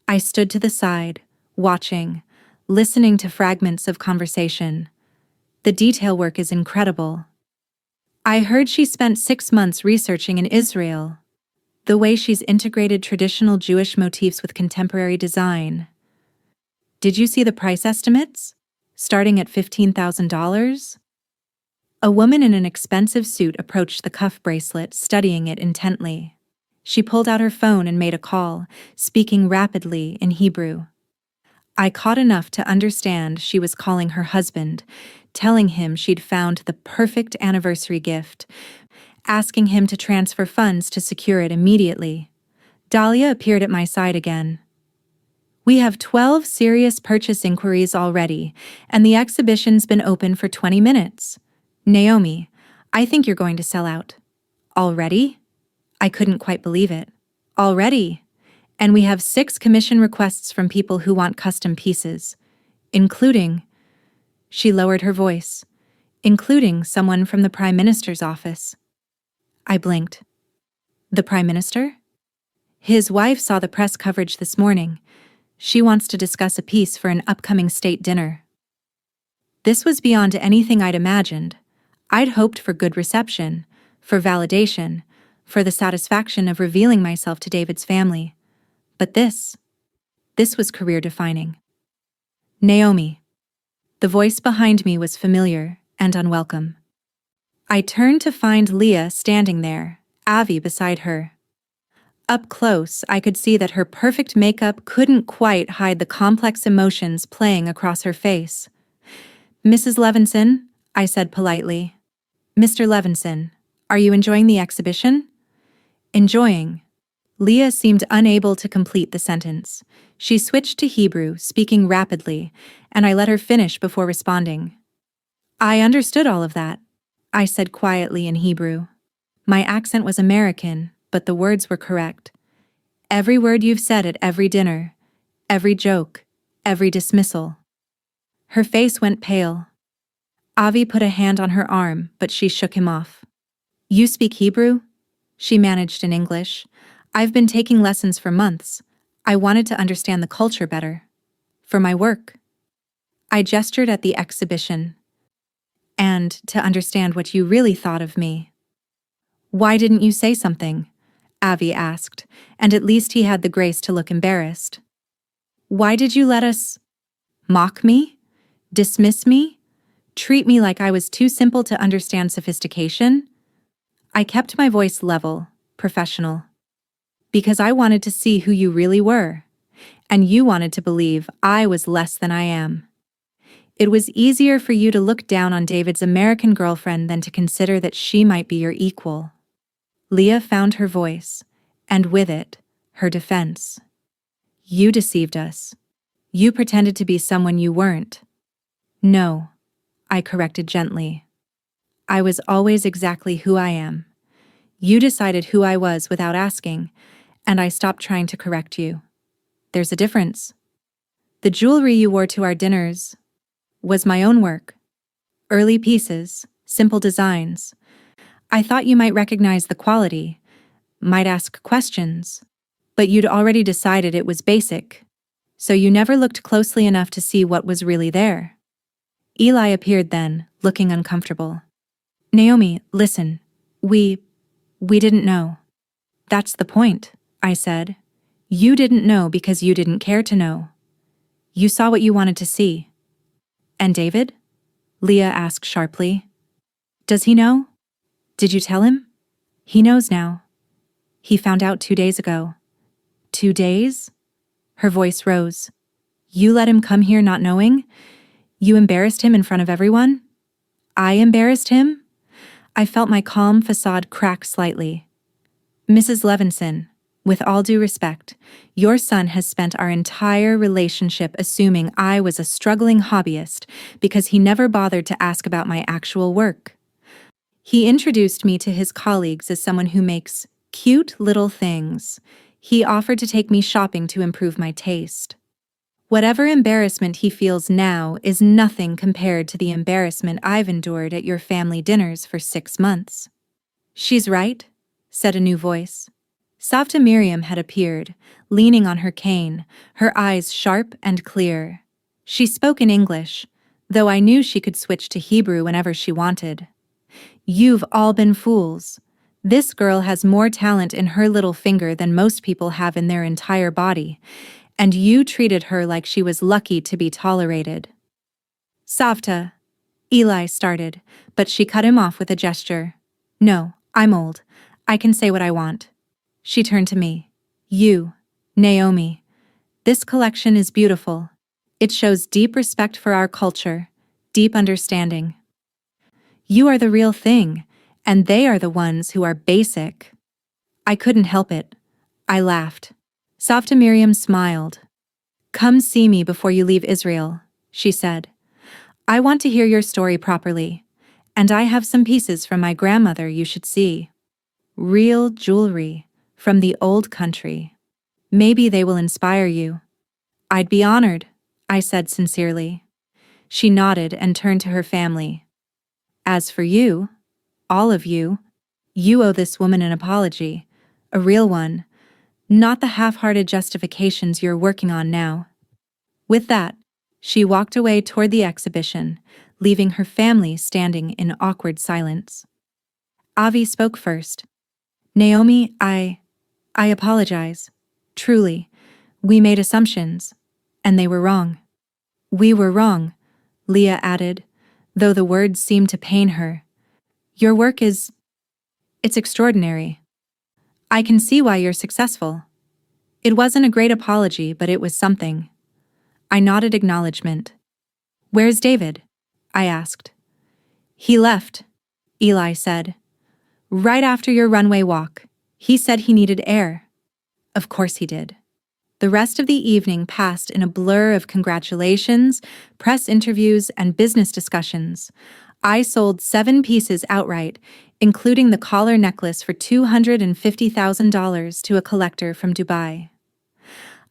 I stood to the side, watching, listening to fragments of conversation. The detail work is incredible. I heard she spent 6 months researching in Israel. The way she's integrated traditional Jewish motifs with contemporary design. Did you see the price estimates? Starting at $15,000? A woman in an expensive suit approached the cuff bracelet, studying it intently. She pulled out her phone and made a call, speaking rapidly in Hebrew. I caught enough to understand she was calling her husband, telling him she'd found the perfect anniversary gift, asking him to transfer funds to secure it immediately. Dahlia appeared at my side again. "We have 12 serious purchase inquiries already, and the exhibition's been open for 20 minutes. Naomi, I think you're going to sell out." "Already?" I couldn't quite believe it. "Already. And we have 6 commission requests from people who want custom pieces, including..." She lowered her voice. "Including someone from the Prime Minister's office." I blinked. "The Prime Minister?" "His wife saw the press coverage this morning. She wants to discuss a piece for an upcoming state dinner." This was beyond anything I'd imagined. I'd hoped for good reception, for validation, for the satisfaction of revealing myself to David's family. But this was career-defining. "Naomi." The voice behind me was familiar and unwelcome. I turned to find Leah standing there, Avi beside her. Up close, I could see that her perfect makeup couldn't quite hide the complex emotions playing across her face. "Mrs. Levinson," I said politely. "Mr. Levinson, are you enjoying the exhibition?" "Enjoying." Leah seemed unable to complete the sentence. She switched to Hebrew, speaking rapidly, and I let her finish before responding. "I understood all of that," I said quietly in Hebrew. My accent was American, but the words were correct. "Every word you've said at every dinner, every joke, every dismissal." Her face went pale. Avi put a hand on her arm, but she shook him off. "You speak Hebrew?" She managed in English. "I've been taking lessons for months. I wanted to understand the culture better. For my work." I gestured at the exhibition. "And to understand what you really thought of me." "Why didn't you say something?" Avi asked, and at least he had the grace to look embarrassed. "Why did you let us mock me? Dismiss me? Treat me like I was too simple to understand sophistication?" I kept my voice level, professional. "Because I wanted to see who you really were, and you wanted to believe I was less than I am. It was easier for you to look down on David's American girlfriend than to consider that she might be your equal." Leah found her voice, and with it, her defense. "You deceived us. You pretended to be someone you weren't." "No," I corrected gently. "I was always exactly who I am. You decided who I was without asking, and I stopped trying to correct you. There's a difference. The jewelry you wore to our dinners was my own work. Early pieces, simple designs. I thought you might recognize the quality, might ask questions, but you'd already decided it was basic, so you never looked closely enough to see what was really there." Eli appeared then, looking uncomfortable. "Naomi, listen, we didn't know." "That's the point," I said. "You didn't know because you didn't care to know. You saw what you wanted to see." "And David?" Leah asked sharply. "Does he know? Did you tell him?" "He knows now. He found out 2 days ago." "2 days?" Her voice rose. "You let him come here not knowing? You embarrassed him in front of everyone?" "I embarrassed him?" I felt my calm facade crack slightly. "Mrs. Levinson, with all due respect, your son has spent our entire relationship assuming I was a struggling hobbyist because he never bothered to ask about my actual work. He introduced me to his colleagues as someone who makes cute little things. He offered to take me shopping to improve my taste. Whatever embarrassment he feels now is nothing compared to the embarrassment I've endured at your family dinners for 6 months." "She's right," said a new voice. Savta Miriam had appeared, leaning on her cane, her eyes sharp and clear. She spoke in English, though I knew she could switch to Hebrew whenever she wanted. "You've all been fools. This girl has more talent in her little finger than most people have in their entire body, and you treated her like she was lucky to be tolerated." "Savta," Eli started, but she cut him off with a gesture. "No, I'm old. I can say what I want." She turned to me. "You, Naomi. This collection is beautiful. It shows deep respect for our culture, deep understanding. You are the real thing, and they are the ones who are basic." I couldn't help it. I laughed. Savta Miriam smiled. "Come see me before you leave Israel," she said. "I want to hear your story properly, and I have some pieces from my grandmother you should see. Real jewelry from the old country. Maybe they will inspire you." "I'd be honored," I said sincerely. She nodded and turned to her family. "As for you, all of you, you owe this woman an apology, a real one, not the half-hearted justifications you're working on now." With that, she walked away toward the exhibition, leaving her family standing in awkward silence. Avi spoke first. "Naomi, I apologize. Truly, we made assumptions, and they were wrong." "We were wrong," Leah added, though the words seemed to pain her. "Your work it's extraordinary." I can see why you're successful. It wasn't a great apology, but it was something. I nodded acknowledgement. Where's David? I asked. He left, Eli said. Right after your runway walk. He said he needed air. Of course he did. The rest of the evening passed in a blur of congratulations, press interviews, and business discussions. I sold 7 pieces outright, including the collar necklace for $250,000 to a collector from Dubai.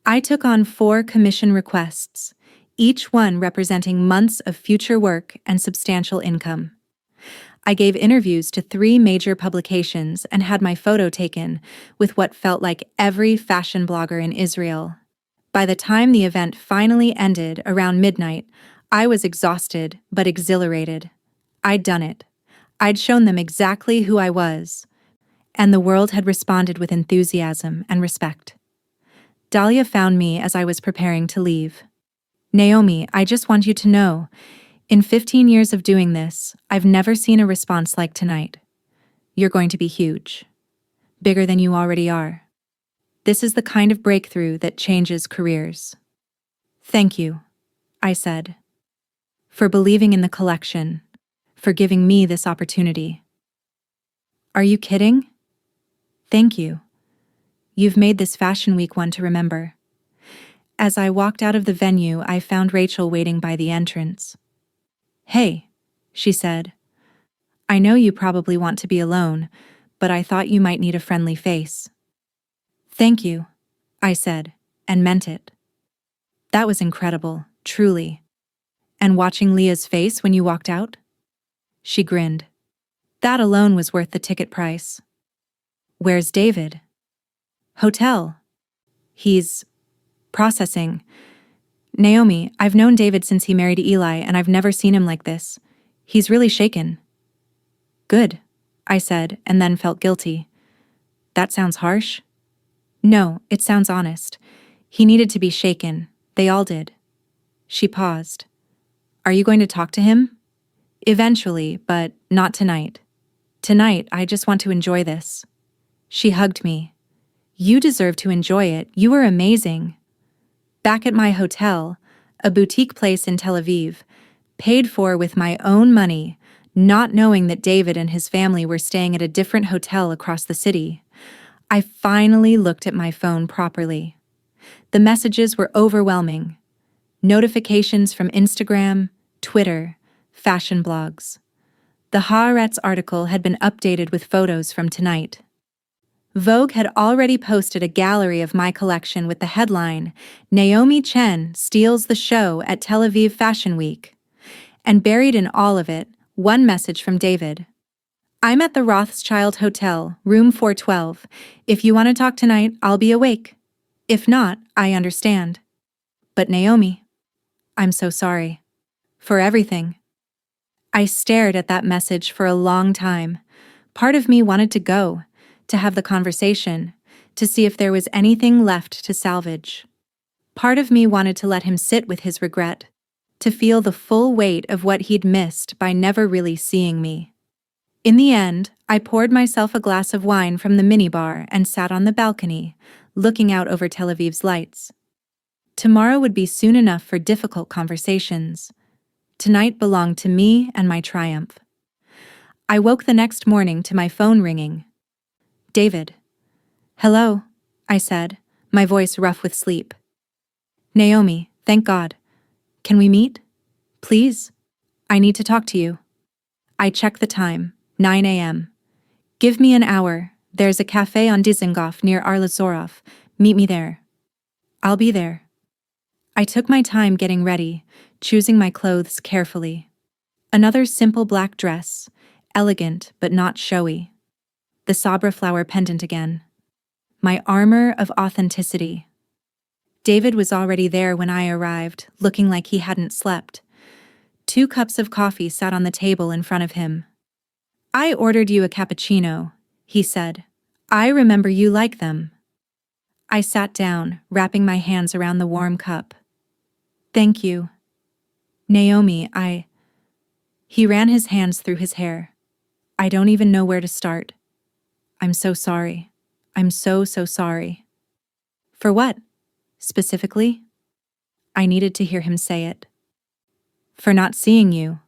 I took on 4 commission requests, each one representing months of future work and substantial income. I gave interviews to 3 major publications and had my photo taken with what felt like every fashion blogger in Israel. By the time the event finally ended around midnight, I was exhausted but exhilarated. I'd done it. I'd shown them exactly who I was, and the world had responded with enthusiasm and respect. Dahlia found me as I was preparing to leave. Naomi, I just want you to know, in 15 years of doing this, I've never seen a response like tonight. You're going to be huge. Bigger than you already are. This is the kind of breakthrough that changes careers. Thank you, I said, for believing in the collection, for giving me this opportunity. Are you kidding? Thank you. You've made this Fashion Week one to remember. As I walked out of the venue, I found Rachel waiting by the entrance. Hey, she said. I know you probably want to be alone, but I thought you might need a friendly face. Thank you, I said, and meant it. That was incredible, truly. And watching Leah's face when you walked out? She grinned. That alone was worth the ticket price. Where's David? Hotel. He's processing. Naomi, I've known David since he married Eli, and I've never seen him like this. He's really shaken. Good, I said, and then felt guilty. That sounds harsh? No, it sounds honest. He needed to be shaken. They all did. She paused. Are you going to talk to him? Eventually, but not tonight. Tonight, I just want to enjoy this. She hugged me. You deserve to enjoy it. You were amazing. Back at my hotel, a boutique place in Tel Aviv, paid for with my own money, not knowing that David and his family were staying at a different hotel across the city, I finally looked at my phone properly. The messages were overwhelming. Notifications from Instagram, Twitter, fashion blogs. The Haaretz article had been updated with photos from tonight. Vogue had already posted a gallery of my collection with the headline, Naomi Chen steals the show at Tel Aviv Fashion Week. And buried in all of it, one message from David. I'm at the Rothschild Hotel, room 412. If you want to talk tonight, I'll be awake. If not, I understand. But Naomi, I'm so sorry. For everything. I stared at that message for a long time. Part of me wanted to go, to have the conversation, to see if there was anything left to salvage. Part of me wanted to let him sit with his regret, to feel the full weight of what he'd missed by never really seeing me. In the end, I poured myself a glass of wine from the minibar and sat on the balcony, looking out over Tel Aviv's lights. Tomorrow would be soon enough for difficult conversations. Tonight belonged to me and my triumph. I woke the next morning to my phone ringing. David. Hello, I said, my voice rough with sleep. Naomi, thank God. Can we meet? Please? I need to talk to you. I checked the time, 9 a.m. Give me an hour. There's a cafe on Dizengoff near Arlazorov. Meet me there. I'll be there. I took my time getting ready, choosing my clothes carefully. Another simple black dress, elegant but not showy. The Sabra flower pendant again. My armor of authenticity. David was already there when I arrived, looking like he hadn't slept. 2 cups of coffee sat on the table in front of him. I ordered you a cappuccino, he said. I remember you like them. I sat down, wrapping my hands around the warm cup. Thank you. Naomi, He ran his hands through his hair. I don't even know where to start. I'm so sorry. I'm so sorry." "For what, specifically?" I needed to hear him say it. "For not seeing you.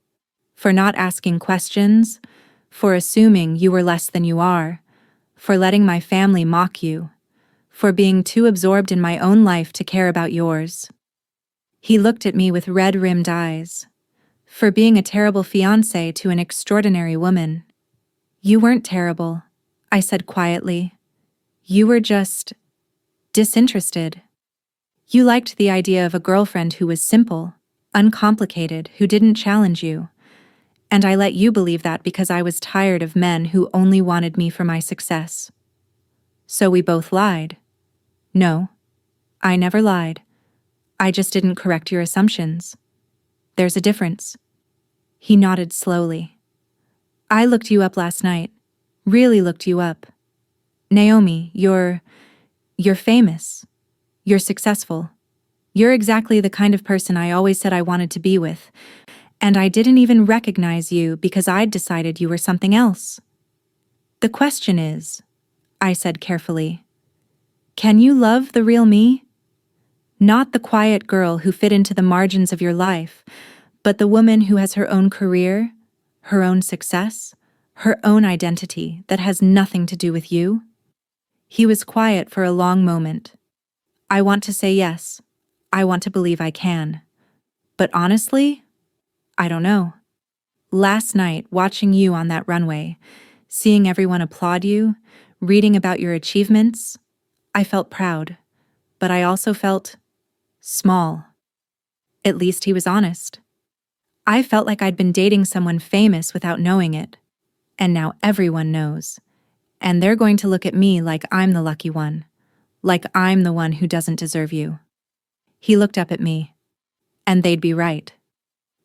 For not asking questions. For assuming you were less than you are. For letting my family mock you. For being too absorbed in my own life to care about yours." He looked at me with red-rimmed eyes. "For being a terrible fiancé to an extraordinary woman." "You weren't terrible," I said quietly. "You were just disinterested. You liked the idea of a girlfriend who was simple, uncomplicated, who didn't challenge you. And I let you believe that because I was tired of men who only wanted me for my success. So we both lied." "No, I never lied. I just didn't correct your assumptions. There's a difference." He nodded slowly. "I looked you up last night. Really looked you up. Naomi, you're famous. You're successful. You're exactly the kind of person I always said I wanted to be with. And I didn't even recognize you because I'd decided you were something else. The question is," I said carefully, "can you love the real me? Not the quiet girl who fit into the margins of your life, but the woman who has her own career, her own success, her own identity that has nothing to do with you?" He was quiet for a long moment. "I want to say yes. I want to believe I can. But honestly, I don't know. Last night, watching you on that runway, seeing everyone applaud you, reading about your achievements, I felt proud, but I also felt small." At least he was honest. I felt like I'd been dating someone famous without knowing it. And now everyone knows. And they're going to look at me like I'm the lucky one. Like I'm the one who doesn't deserve you. He looked up at me. And they'd be right.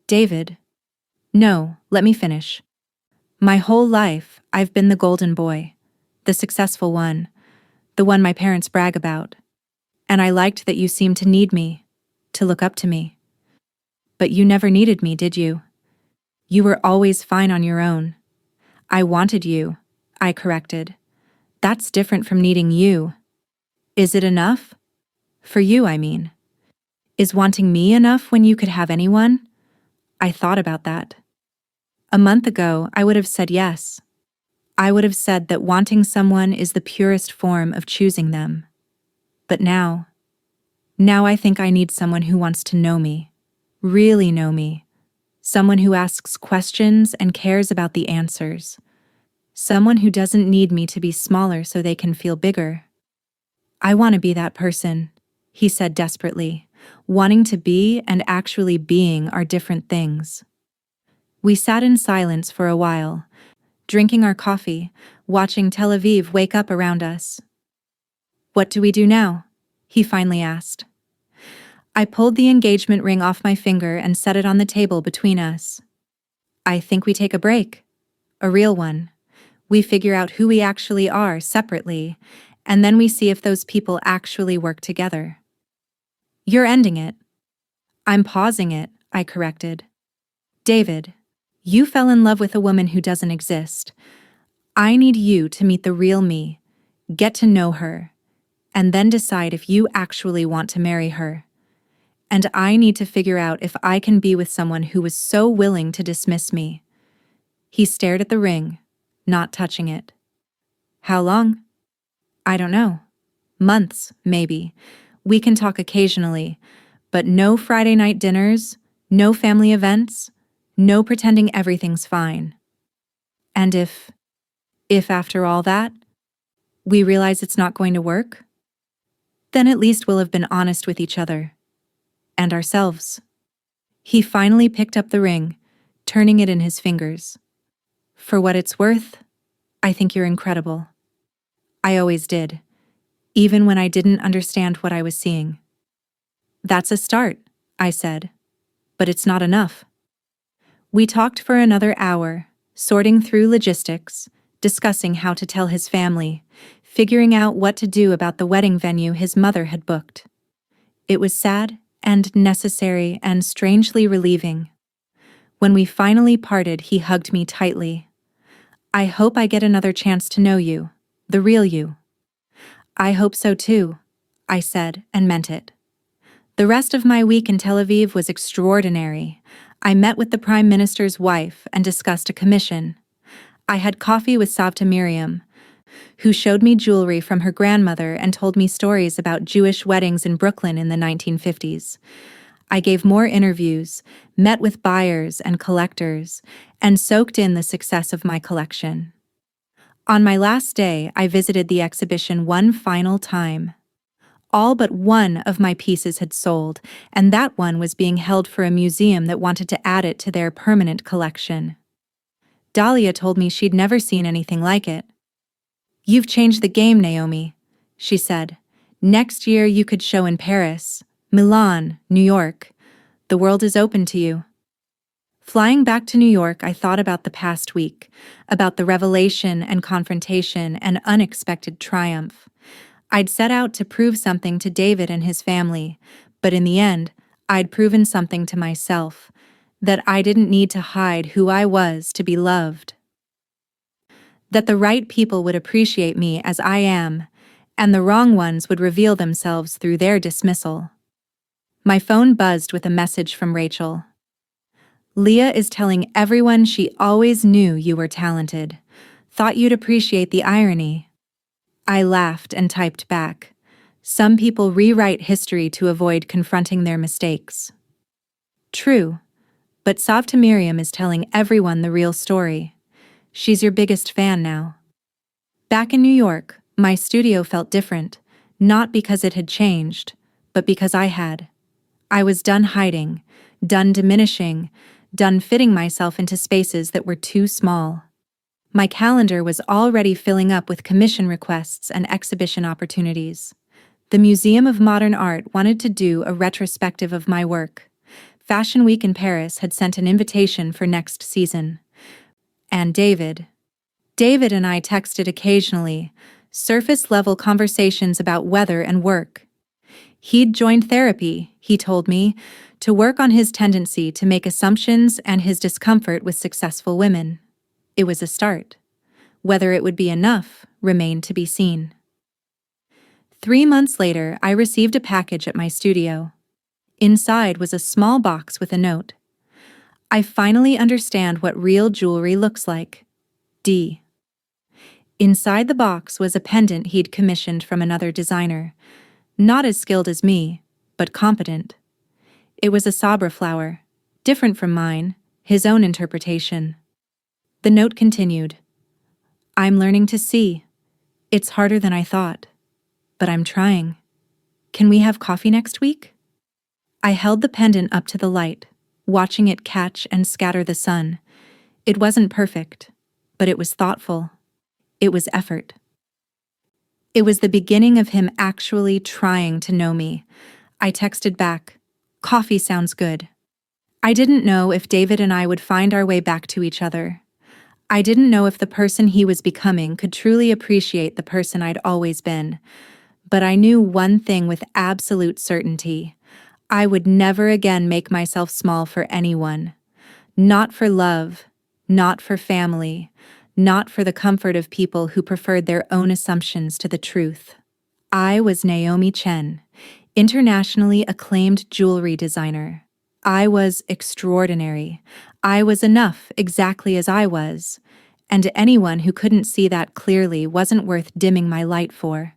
"David." "No, let me finish. My whole life, I've been the golden boy. The successful one. The one my parents brag about. And I liked that you seemed to need me. To look up to me. But you never needed me, did you? You were always fine on your own. I wanted you," I corrected. "That's different from needing you. Is it enough? For you, I mean. Is wanting me enough when you could have anyone?" I thought about that. A month ago, I would have said yes. I would have said that wanting someone is the purest form of choosing them. But now I think I need someone who wants to know me. Really know me. Someone who asks questions and cares about the answers. Someone who doesn't need me to be smaller so they can feel bigger. "I want to be that person," he said desperately. Wanting to be and actually being are different things. We sat in silence for a while, drinking our coffee, watching Tel Aviv wake up around us. "What do we do now?" he finally asked. I pulled the engagement ring off my finger and set it on the table between us. "I think we take a break. A real one. We figure out who we actually are separately, and then we see if those people actually work together." "You're ending it." "I'm pausing it," I corrected. "David, you fell in love with a woman who doesn't exist. I need you to meet the real me, get to know her, and then decide if you actually want to marry her. And I need to figure out if I can be with someone who was so willing to dismiss me." He stared at the ring, not touching it. "How long?" "I don't know. Months, maybe. We can talk occasionally, but no Friday night dinners, no family events, no pretending everything's fine. And if after all that, we realize it's not going to work, then at least we'll have been honest with each other. And ourselves." He finally picked up the ring, turning it in his fingers. "For what it's worth, I think you're incredible. I always did, even when I didn't understand what I was seeing." "That's a start," I said, "but it's not enough." We talked for another hour, sorting through logistics, discussing how to tell his family, figuring out what to do about the wedding venue his mother had booked. It was sad and necessary and strangely relieving. When we finally parted, he hugged me tightly. "I hope I get another chance to know you, the real you." I hope so too, I said, and meant it. The rest of my week in Tel Aviv was extraordinary. I met with the Prime Minister's wife and discussed a commission. I had coffee with Savta Miriam, who showed me jewelry from her grandmother and told me stories about Jewish weddings in Brooklyn in the 1950s. I gave more interviews, met with buyers and collectors, and soaked in the success of my collection. On my last day, I visited the exhibition one final time. All but one of my pieces had sold, and that one was being held for a museum that wanted to add it to their permanent collection. Dahlia told me she'd never seen anything like it. "You've changed the game, Naomi," she said. "Next year you could show in Paris, Milan, New York. The world is open to you." Flying back to New York, I thought about the past week, about the revelation and confrontation and unexpected triumph. I'd set out to prove something to David and his family, but in the end, I'd proven something to myself, that I didn't need to hide who I was to be loved. That the right people would appreciate me as I am, and the wrong ones would reveal themselves through their dismissal. My phone buzzed with a message from Rachel. "Leah is telling everyone she always knew you were talented. Thought you'd appreciate the irony." I laughed and typed back. Some people rewrite history to avoid confronting their mistakes. True, but Savta Miriam is telling everyone the real story. She's your biggest fan now. Back in New York, my studio felt different, not because it had changed, but because I had. I was done hiding, done diminishing, done fitting myself into spaces that were too small. My calendar was already filling up with commission requests and exhibition opportunities. The Museum of Modern Art wanted to do a retrospective of my work. Fashion Week in Paris had sent an invitation for next season. And David and I texted occasionally, surface-level conversations about weather and work. He'd joined therapy, he told me, to work on his tendency to make assumptions and his discomfort with successful women. It was a start. Whether it would be enough remained to be seen. 3 months later, I received a package at my studio. Inside was a small box with a note. "I finally understand what real jewelry looks like. D." Inside the box was a pendant he'd commissioned from another designer. Not as skilled as me, but competent. It was a sabra flower, different from mine, his own interpretation. The note continued, "I'm learning to see. It's harder than I thought. But I'm trying. Can we have coffee next week?" I held the pendant up to the light, watching it catch and scatter the sun. It wasn't perfect, but it was thoughtful. It was effort. It was the beginning of him actually trying to know me. I texted back, "Coffee sounds good." I didn't know if David and I would find our way back to each other. I didn't know if the person he was becoming could truly appreciate the person I'd always been. But I knew one thing with absolute certainty. I would never again make myself small for anyone. Not for love, not for family, not for the comfort of people who preferred their own assumptions to the truth. I was Naomi Chen, internationally acclaimed jewelry designer. I was extraordinary. I was enough exactly as I was, and anyone who couldn't see that clearly wasn't worth dimming my light for.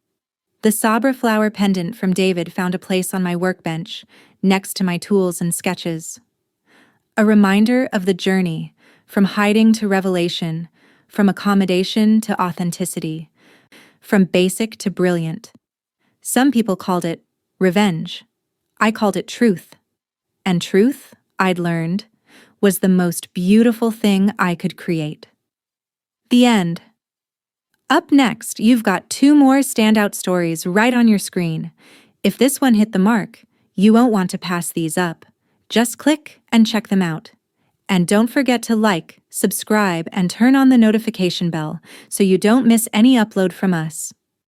The sabra flower pendant from David found a place on my workbench, next to my tools and sketches. A reminder of the journey, from hiding to revelation, from accommodation to authenticity, from basic to brilliant. Some people called it revenge. I called it truth. And truth, I'd learned, was the most beautiful thing I could create. The end. Up next, you've got 2 more standout stories right on your screen. If this one hit the mark, you won't want to pass these up. Just click and check them out. And don't forget to like, subscribe, and turn on the notification bell so you don't miss any upload from us.